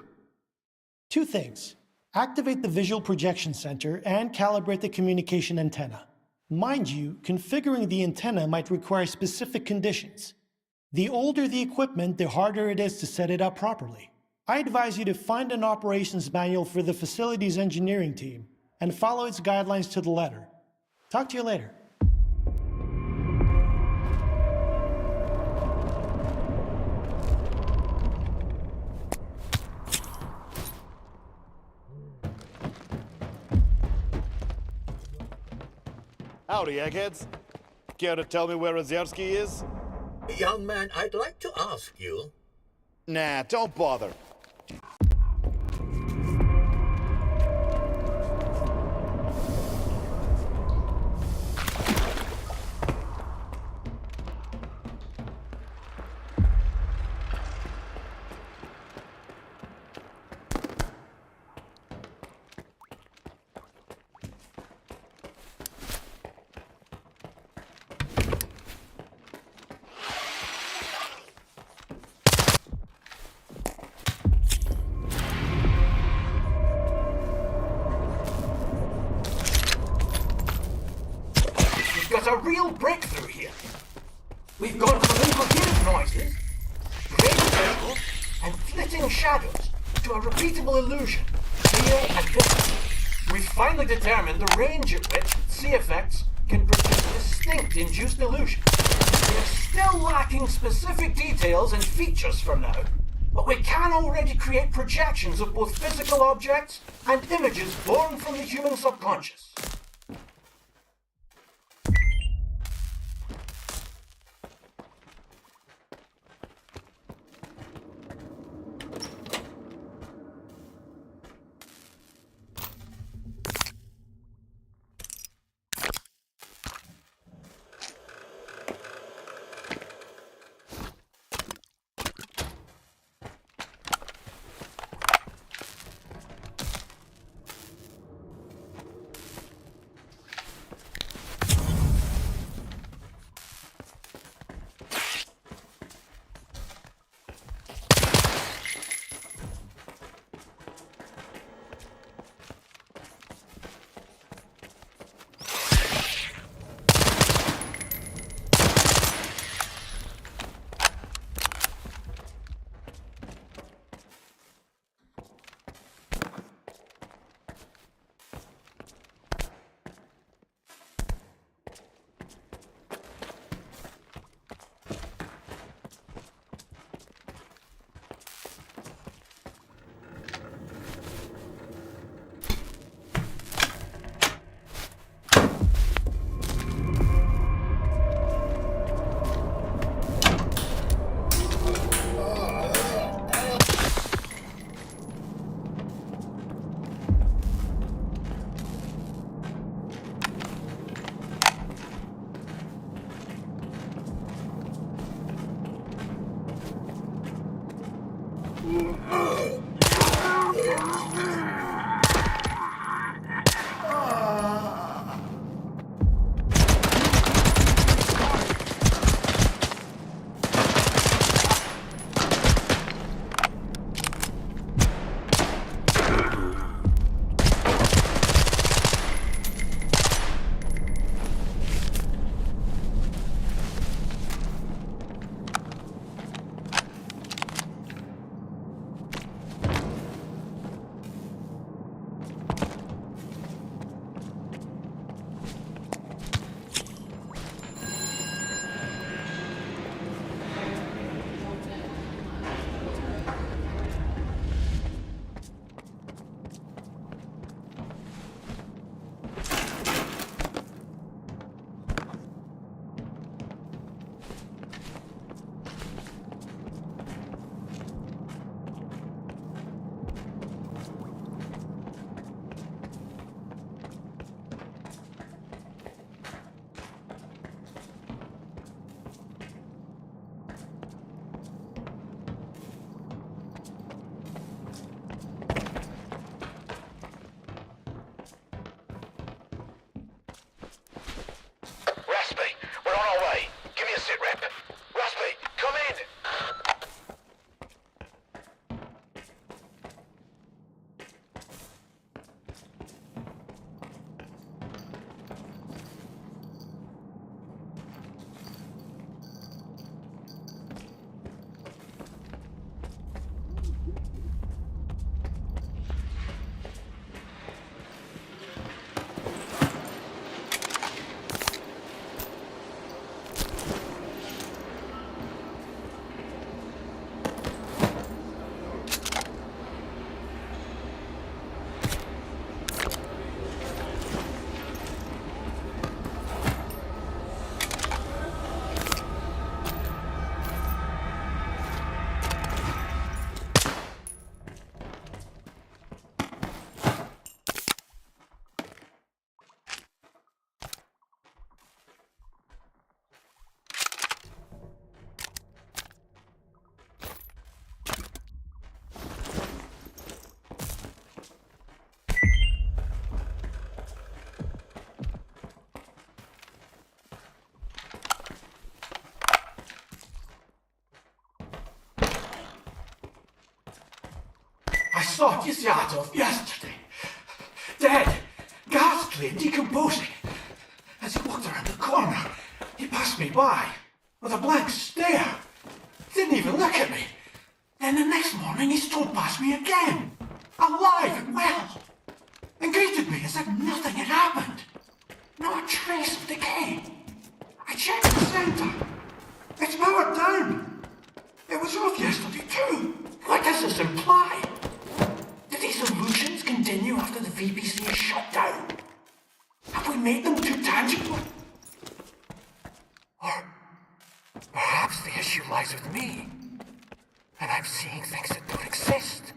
2 things. Activate the visual projection center and calibrate the communication antenna. Mind you, configuring the antenna might require specific conditions. The older the equipment, the harder it is to set it up properly. I advise you to find an operations manual for the facility's engineering team and follow its guidelines to the letter. Talk to you later.
Howdy, eggheads. Care to tell me where Ozierski is?
Young man, I'd like to ask you.
Nah, don't bother.
Got a real breakthrough here. We've gone from incoherent noises, vague circles, and flitting shadows to a repeatable illusion, clear and distant. We've finally determined the range at which C effects can produce distinct induced illusions. We're still lacking specific details and features for now. but we can already create projections of both physical objects and images born from the human subconscious. I saw his Yardov yesterday. Dead, ghastly and decomposing. As he walked around the corner, he passed me by with a blank stare. Didn't even look at me. Then the next morning he strode past me again, alive and well, and greeted me as if nothing had happened. Not a trace of decay. I checked the center. It's powered down. It was off yesterday too. What does this imply? Do these illusions continue after the VPC is shut down? Have we made them too tangible? Or perhaps the issue lies with me, and I'm seeing things that don't exist.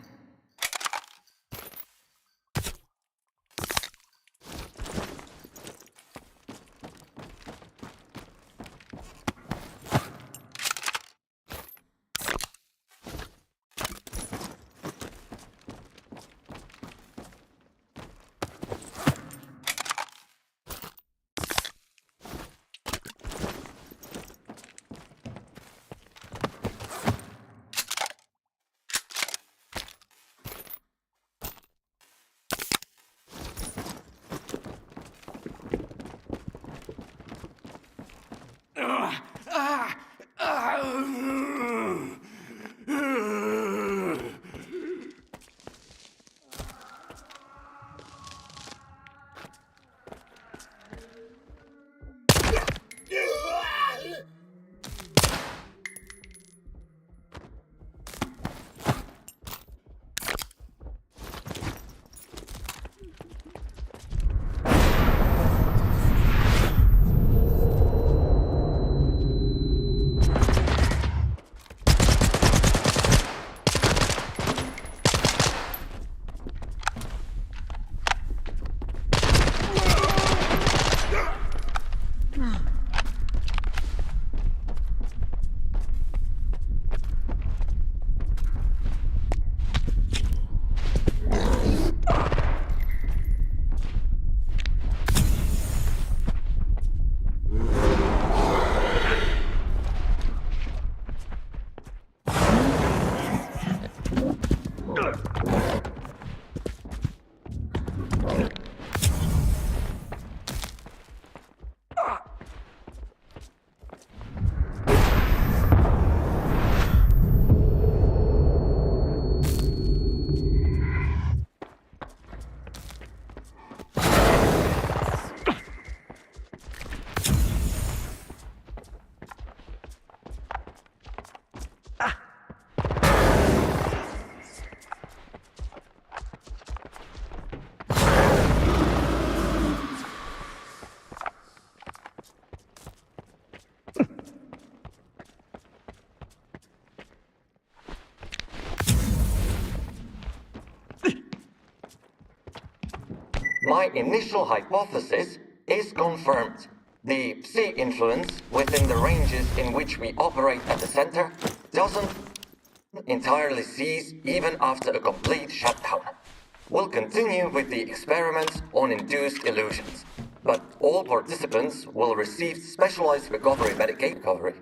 My initial hypothesis is confirmed. The Psi influence within the ranges in which we operate at the center doesn't entirely cease even after a complete shutdown. We'll continue with the experiments on induced illusions, but all participants will receive specialized recovery Medicaid coverage.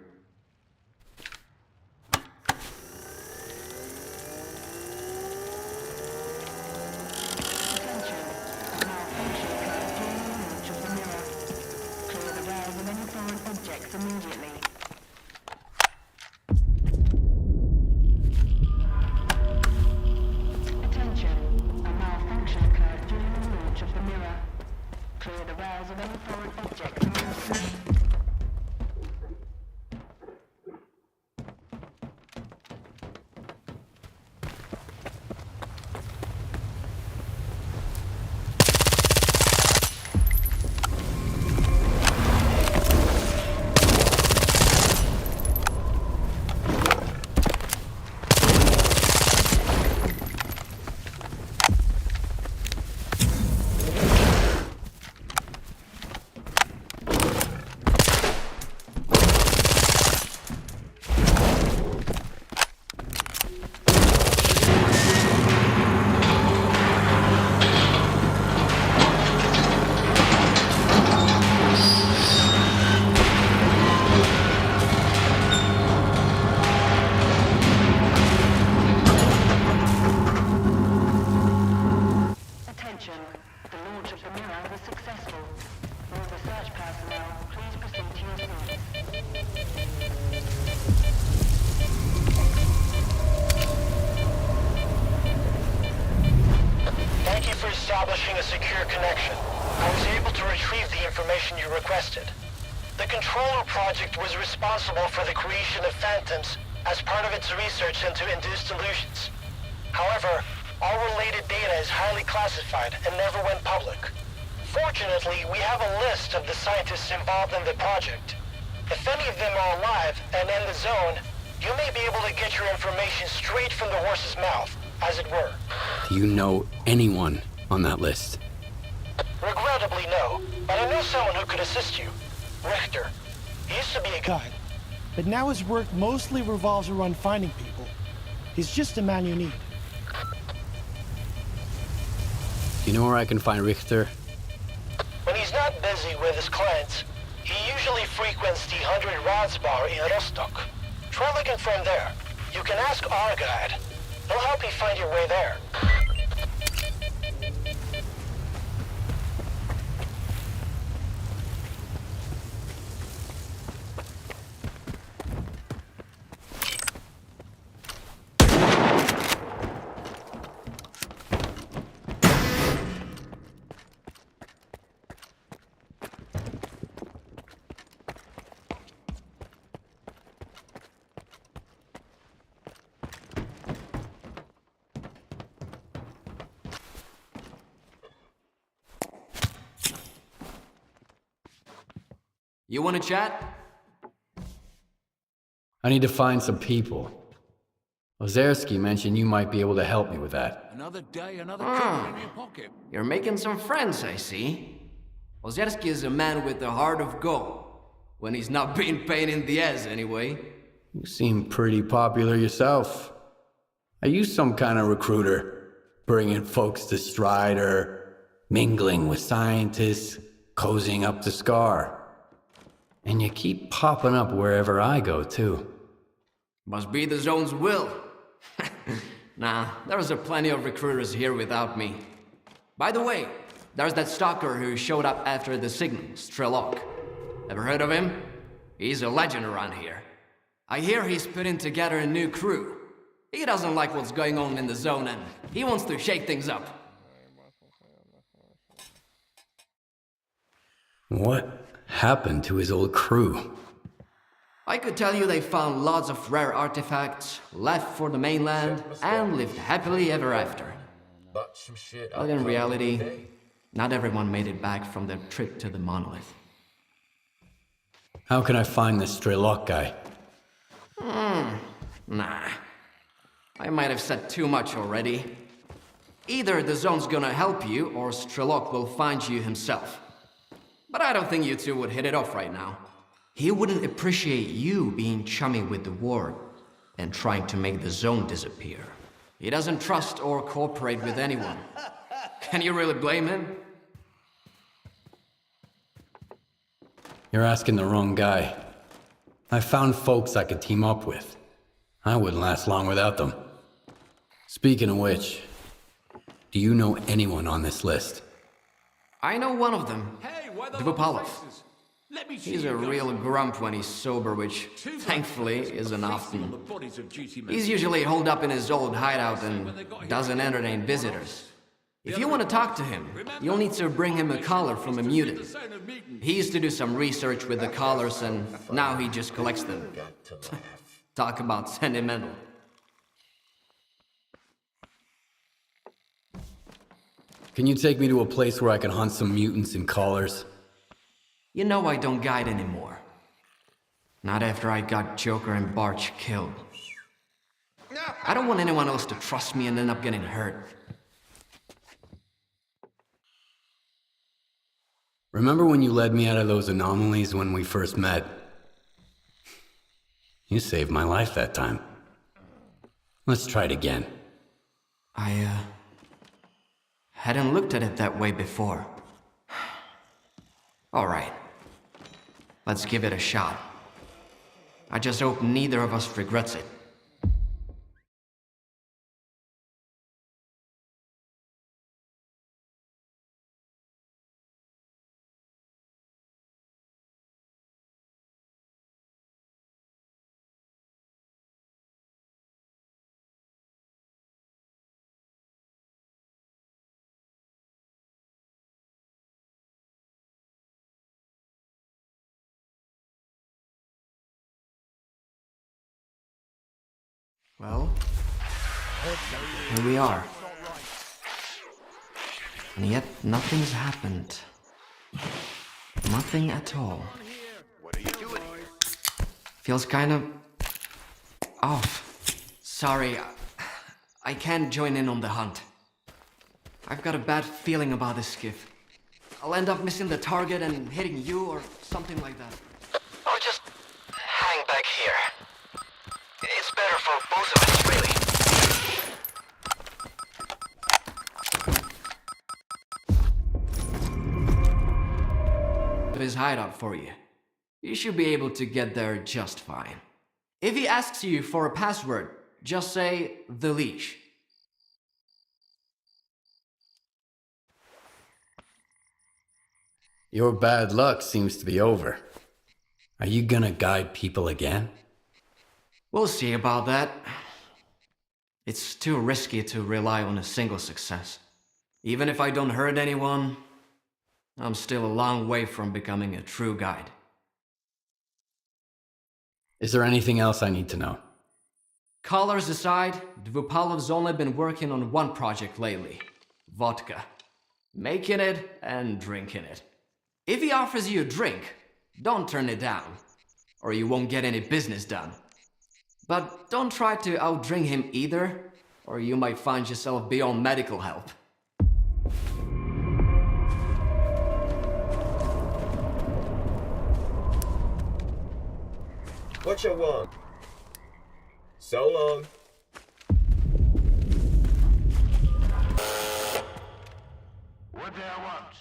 Establishing a secure connection, I was able to retrieve the information you requested. The Controller Project was responsible for the creation of phantoms as part of its research into induced illusions. However, all related data is highly classified and never went public. Fortunately, we have a list of the scientists involved in the project. If any of them are alive and in the zone, you may be able to get your information straight from the horse's mouth, as it were.
Do you know anyone on that list?
Regrettably, no. But I know someone who could assist you. Richter. He used to be a guy.
But now his work mostly revolves around finding people. He's just the man you need.
Do you know where I can find Richter?
When he's not busy with his clients, he usually frequents the 100 Rods bar in Rostock. Try looking for him there. You can ask our guide. He'll help you find your way there.
You want to chat?
I need to find some people. Ozerski mentioned you might be able to help me with that.
Another day, another in your pocket. You're making some friends, I see. Ozerski is a man with a heart of gold. When he's not being pain in the ass, anyway.
You seem pretty popular yourself. Are you some kind of recruiter? Bringing folks to Strider, mingling with scientists, cozying up to Scar. And you keep popping up wherever I go, too.
Must be the zone's will. Nah, there's a plenty of recruiters here without me. By the way, there's that stalker who showed up after the signal, Strelok. Ever heard of him? He's a legend around here. I hear he's putting together a new crew. He doesn't like what's going on in the zone and he wants to shake things up.
What happened to his old crew?
I could tell you they found lots of rare artifacts, left for the mainland, and lived happily ever after. But in reality, not everyone made it back from their trip to the monolith.
How can I find this Strelok guy?
Nah. I might have said too much already. Either the zone's gonna help you, or Strelok will find you himself. But I don't think you two would hit it off right now. He wouldn't appreciate you being chummy with the ward and trying to make the zone disappear. He doesn't trust or cooperate with anyone. Can you really blame him?
You're asking the wrong guy. I found folks I could team up with. I wouldn't last long without them. Speaking of which, do you know anyone on this list?
I know one of them. Dvupalov. He's a real grump when he's sober, which, thankfully, isn't often. He's usually holed up in his old hideout and doesn't entertain visitors. If you want to talk to him, you'll need to bring him a collar from a mutant. He used to do some research with the collars, and now he just collects them. Talk about sentimental.
Can you take me to a place where I can hunt some mutants in collars?
You know I don't guide anymore. Not after I got Joker and Barch killed. I don't want anyone else to trust me and end up getting hurt.
Remember when you led me out of those anomalies when we first met? You saved my life that time. Let's try it again.
I, hadn't looked at it that way before. All right. Let's give it a shot. I just hope neither of us regrets it. Well, here we are. And yet nothing's happened. Nothing at all. Feels kind of off. Sorry, I can't join in on the hunt. I've got a bad feeling about this skiff. I'll end up missing the target and hitting you or something like that.
Or just hang back here. It's better for both of us, really.
His hideout for you. You should be able to get there just fine. If he asks you for a password, just say the leash.
Your bad luck seems to be over. Are you gonna guide people again?
We'll see about that. It's too risky to rely on a single success. Even if I don't hurt anyone, I'm still a long way from becoming a true guide.
Is there anything else I need to know?
Colors aside, Dvupalov's only been working on one project lately. Vodka. Making it and drinking it. If he offers you a drink, don't turn it down, or you won't get any business done. But don't try to outdrink him either, or you might find yourself beyond medical help.
What you want? So long.
What do I want?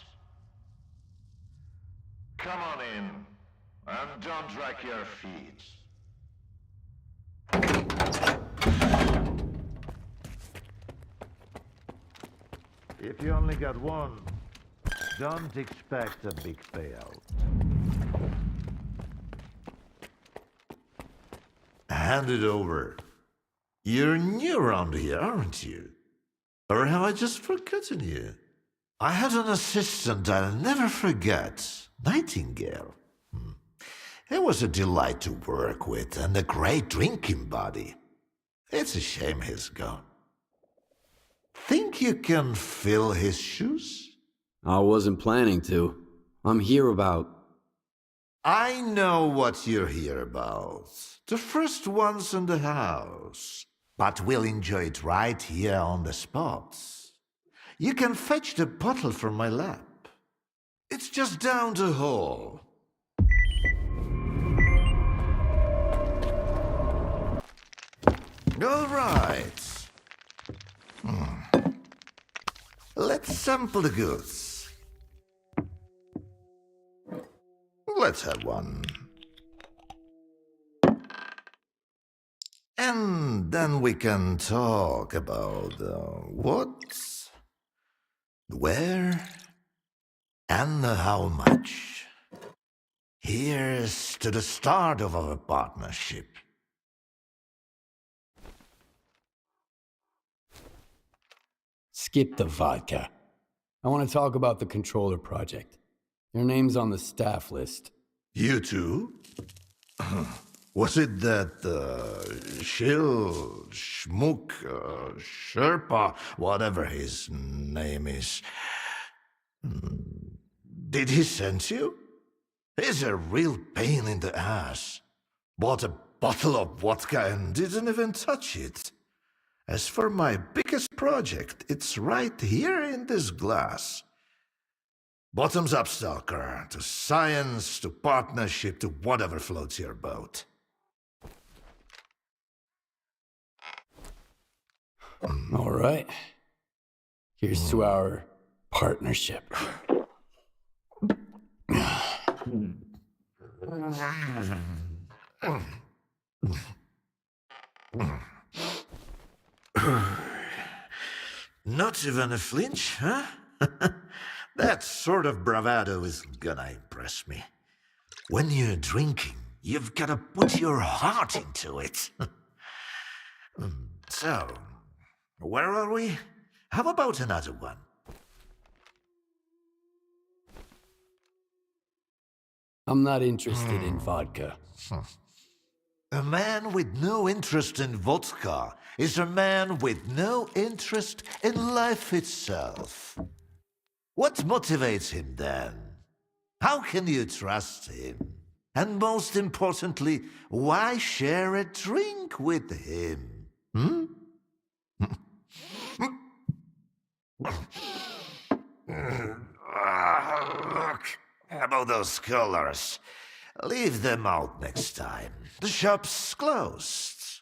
Come on in, and don't drag your feet. If you only got one, don't expect a big payout. Hand it over. You're new around here, aren't you? Or have I just forgotten you? I had an assistant I'll never forget, Nightingale. He was a delight to work with and a great drinking buddy. It's a shame he's gone. Think you can fill his shoes?
I wasn't planning to. I'm here about...
I know what you're here about. The first ones in the house. But we'll enjoy it right here on the spot. You can fetch the bottle from my lab. It's just down the hall. All right. Let's sample the goods. Let's have one. And then we can talk about what, where, and how much. Here's to the start of our partnership.
Skip the vodka. I want to talk about the controller project. Your name's on the staff list.
You too? Was it that Shill, Schmook, Sherpa, whatever his name is? Did he send you? He's a real pain in the ass. Bought a bottle of vodka and didn't even touch it. As for my biggest project, it's right here in this glass. Bottoms up, Stalker. To science, to partnership, to whatever floats your boat.
All right. Here's to our partnership.
Not even a flinch, huh? That sort of bravado isn't gonna impress me. When you're drinking, you've gotta put your heart into it. So, where are we? How about another one?
I'm not interested in vodka.
A man with no interest in vodka is a man with no interest in life itself. What motivates him then? How can you trust him? And most importantly, why share a drink with him? Hmm? Look, about those colors. Leave them out next time. The shop's closed.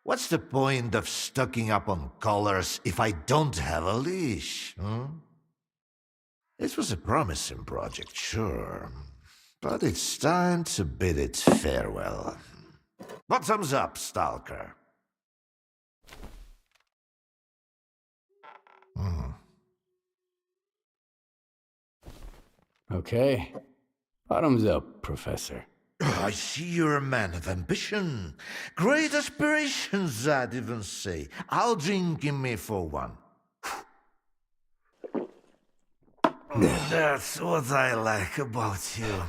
What's the point of stocking up on collars if I don't have a leash? It was a promising project, sure. But it's time to bid it farewell. Bottoms up, Stalker.
Okay. Bottoms up, Professor.
I see you're a man of ambition. Great aspirations, I'd even say. I'll drink in me for one. That's what I like about you.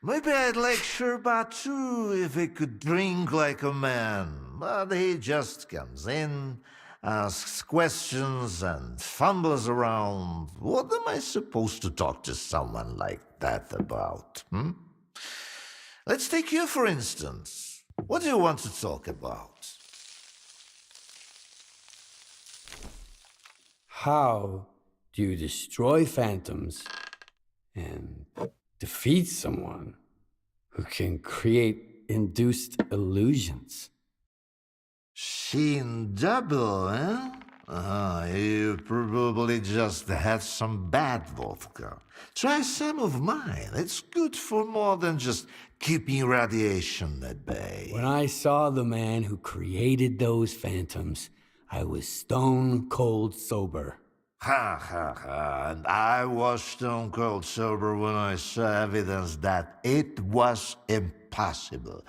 Maybe I'd like Sherbat too if he could drink like a man. But he just comes in, asks questions, and fumbles around. What am I supposed to talk to someone like that about? Let's take you, for instance. What do you want to talk about?
How do you destroy phantoms and defeat someone who can create induced illusions?
Seen double, eh? You probably just had some bad vodka. Try some of mine. It's good for more than just keeping radiation at bay.
When I saw the man who created those phantoms, I was stone cold sober.
Ha ha ha, and I was stone cold sober when I saw evidence that it was impossible.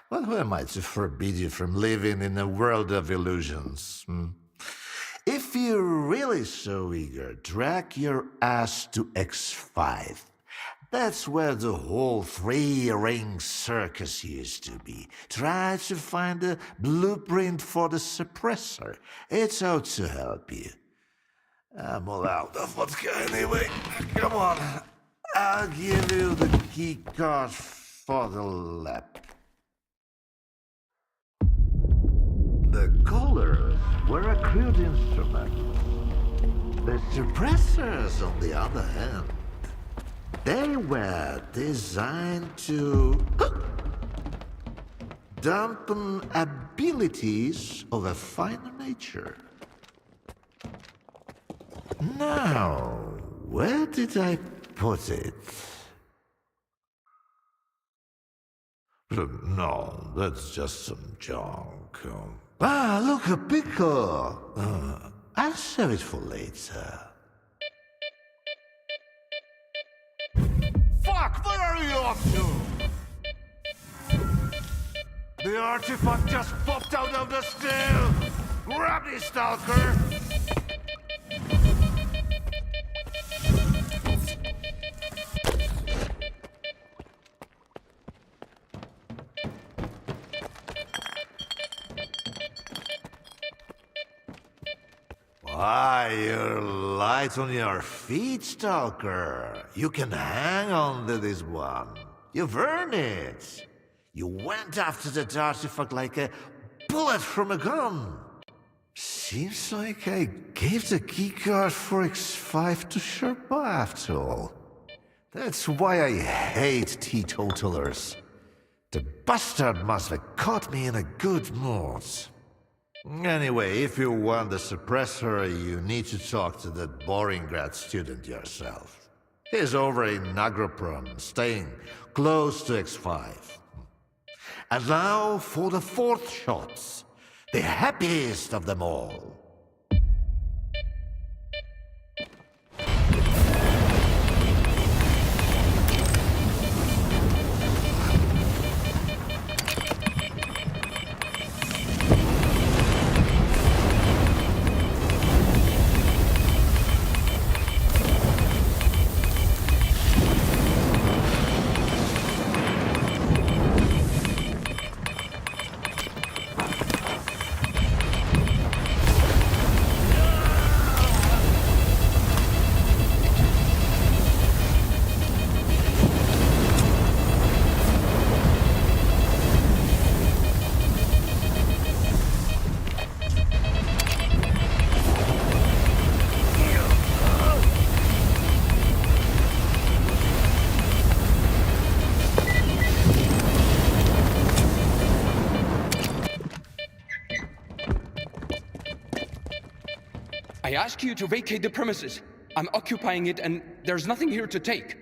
But who am I to forbid you from living in a world of illusions? If you're really so eager, drag your ass to X5. That's where the whole three-ring circus used to be. Try to find a blueprint for the suppressor. It's out to help you. I'm all out of vodka anyway. Come on. I'll give you the key card for the lab. The colors were a crude instrument. The suppressors, on the other hand, they were designed to dampen abilities of a finer nature. Now, where did I put it? No, that's just some junk. Look, a pickle. I'll save it for later.
Fuck, where are you off to?
The artifact just popped out of the still. Grab me, Stalker. Why, you're light on your feet, Stalker. You can hang on to this one. You've earned it. You went after that artifact like a bullet from a gun. Seems like I gave the keycard for X5 to Sherpa after all. That's why I hate teetotalers. The bastard must have caught me in a good mood. Anyway, if you want the suppressor, you need to talk to that boring grad student yourself. He's over in Agroprom, staying close to X5. And now for the fourth shot, the happiest of them all.
I ask you to vacate the premises. I'm occupying it and there's nothing here to take.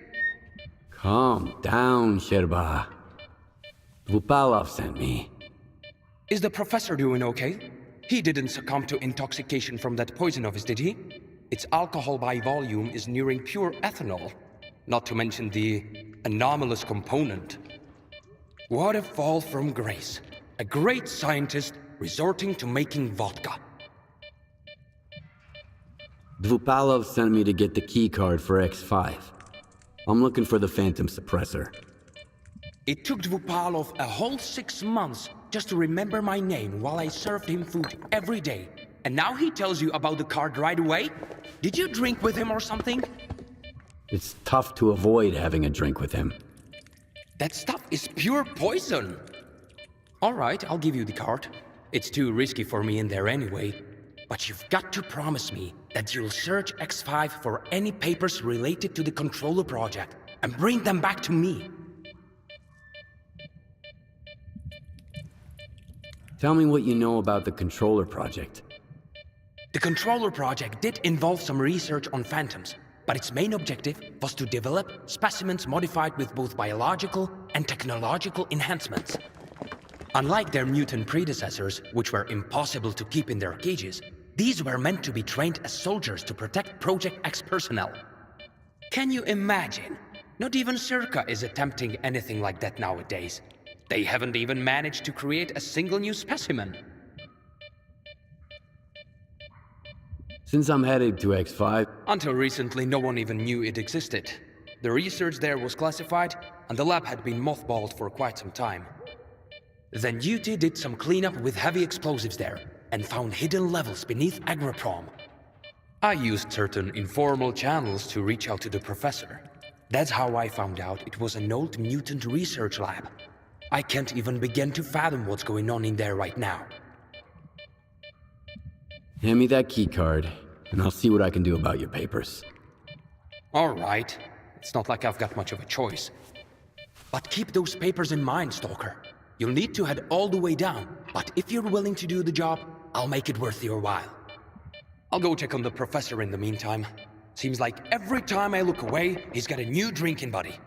Calm down, Sherba. Vupalov sent me.
Is the professor doing okay? He didn't succumb to intoxication from that poison of his, did he? Its alcohol by volume is nearing pure ethanol. Not to mention the anomalous component. What a fall from grace. A great scientist resorting to making vodka.
Dvupalov sent me to get the keycard for X5. I'm looking for the Phantom Suppressor.
It took Dvupalov a whole 6 months just to remember my name while I served him food every day. And now he tells you about the card right away? Did you drink with him or something?
It's tough to avoid having a drink with him.
That stuff is pure poison. All right, I'll give you the card. It's too risky for me in there anyway. But you've got to promise me that you'll search X5 for any papers related to the Controller project and bring them back to me.
Tell me what you know about the Controller project.
The Controller project did involve some research on phantoms, but its main objective was to develop specimens modified with both biological and technological enhancements. Unlike their mutant predecessors, which were impossible to keep in their cages, these were meant to be trained as soldiers to protect Project X personnel. Can you imagine? Not even Circa is attempting anything like that nowadays. They haven't even managed to create a single new specimen.
Since I'm headed to X5...
Until recently, no one even knew it existed. The research there was classified, and the lab had been mothballed for quite some time. Then UT did some cleanup with heavy explosives there, and found hidden levels beneath Agroprom. I used certain informal channels to reach out to the professor. That's how I found out it was an old mutant research lab. I can't even begin to fathom what's going on in there right now.
Hand me that keycard, and I'll see what I can do about your papers.
All right. It's not like I've got much of a choice. But keep those papers in mind, Stalker. You'll need to head all the way down, but if you're willing to do the job, I'll make it worth your while. I'll go check on the professor in the meantime. Seems like every time I look away, he's got a new drinking buddy.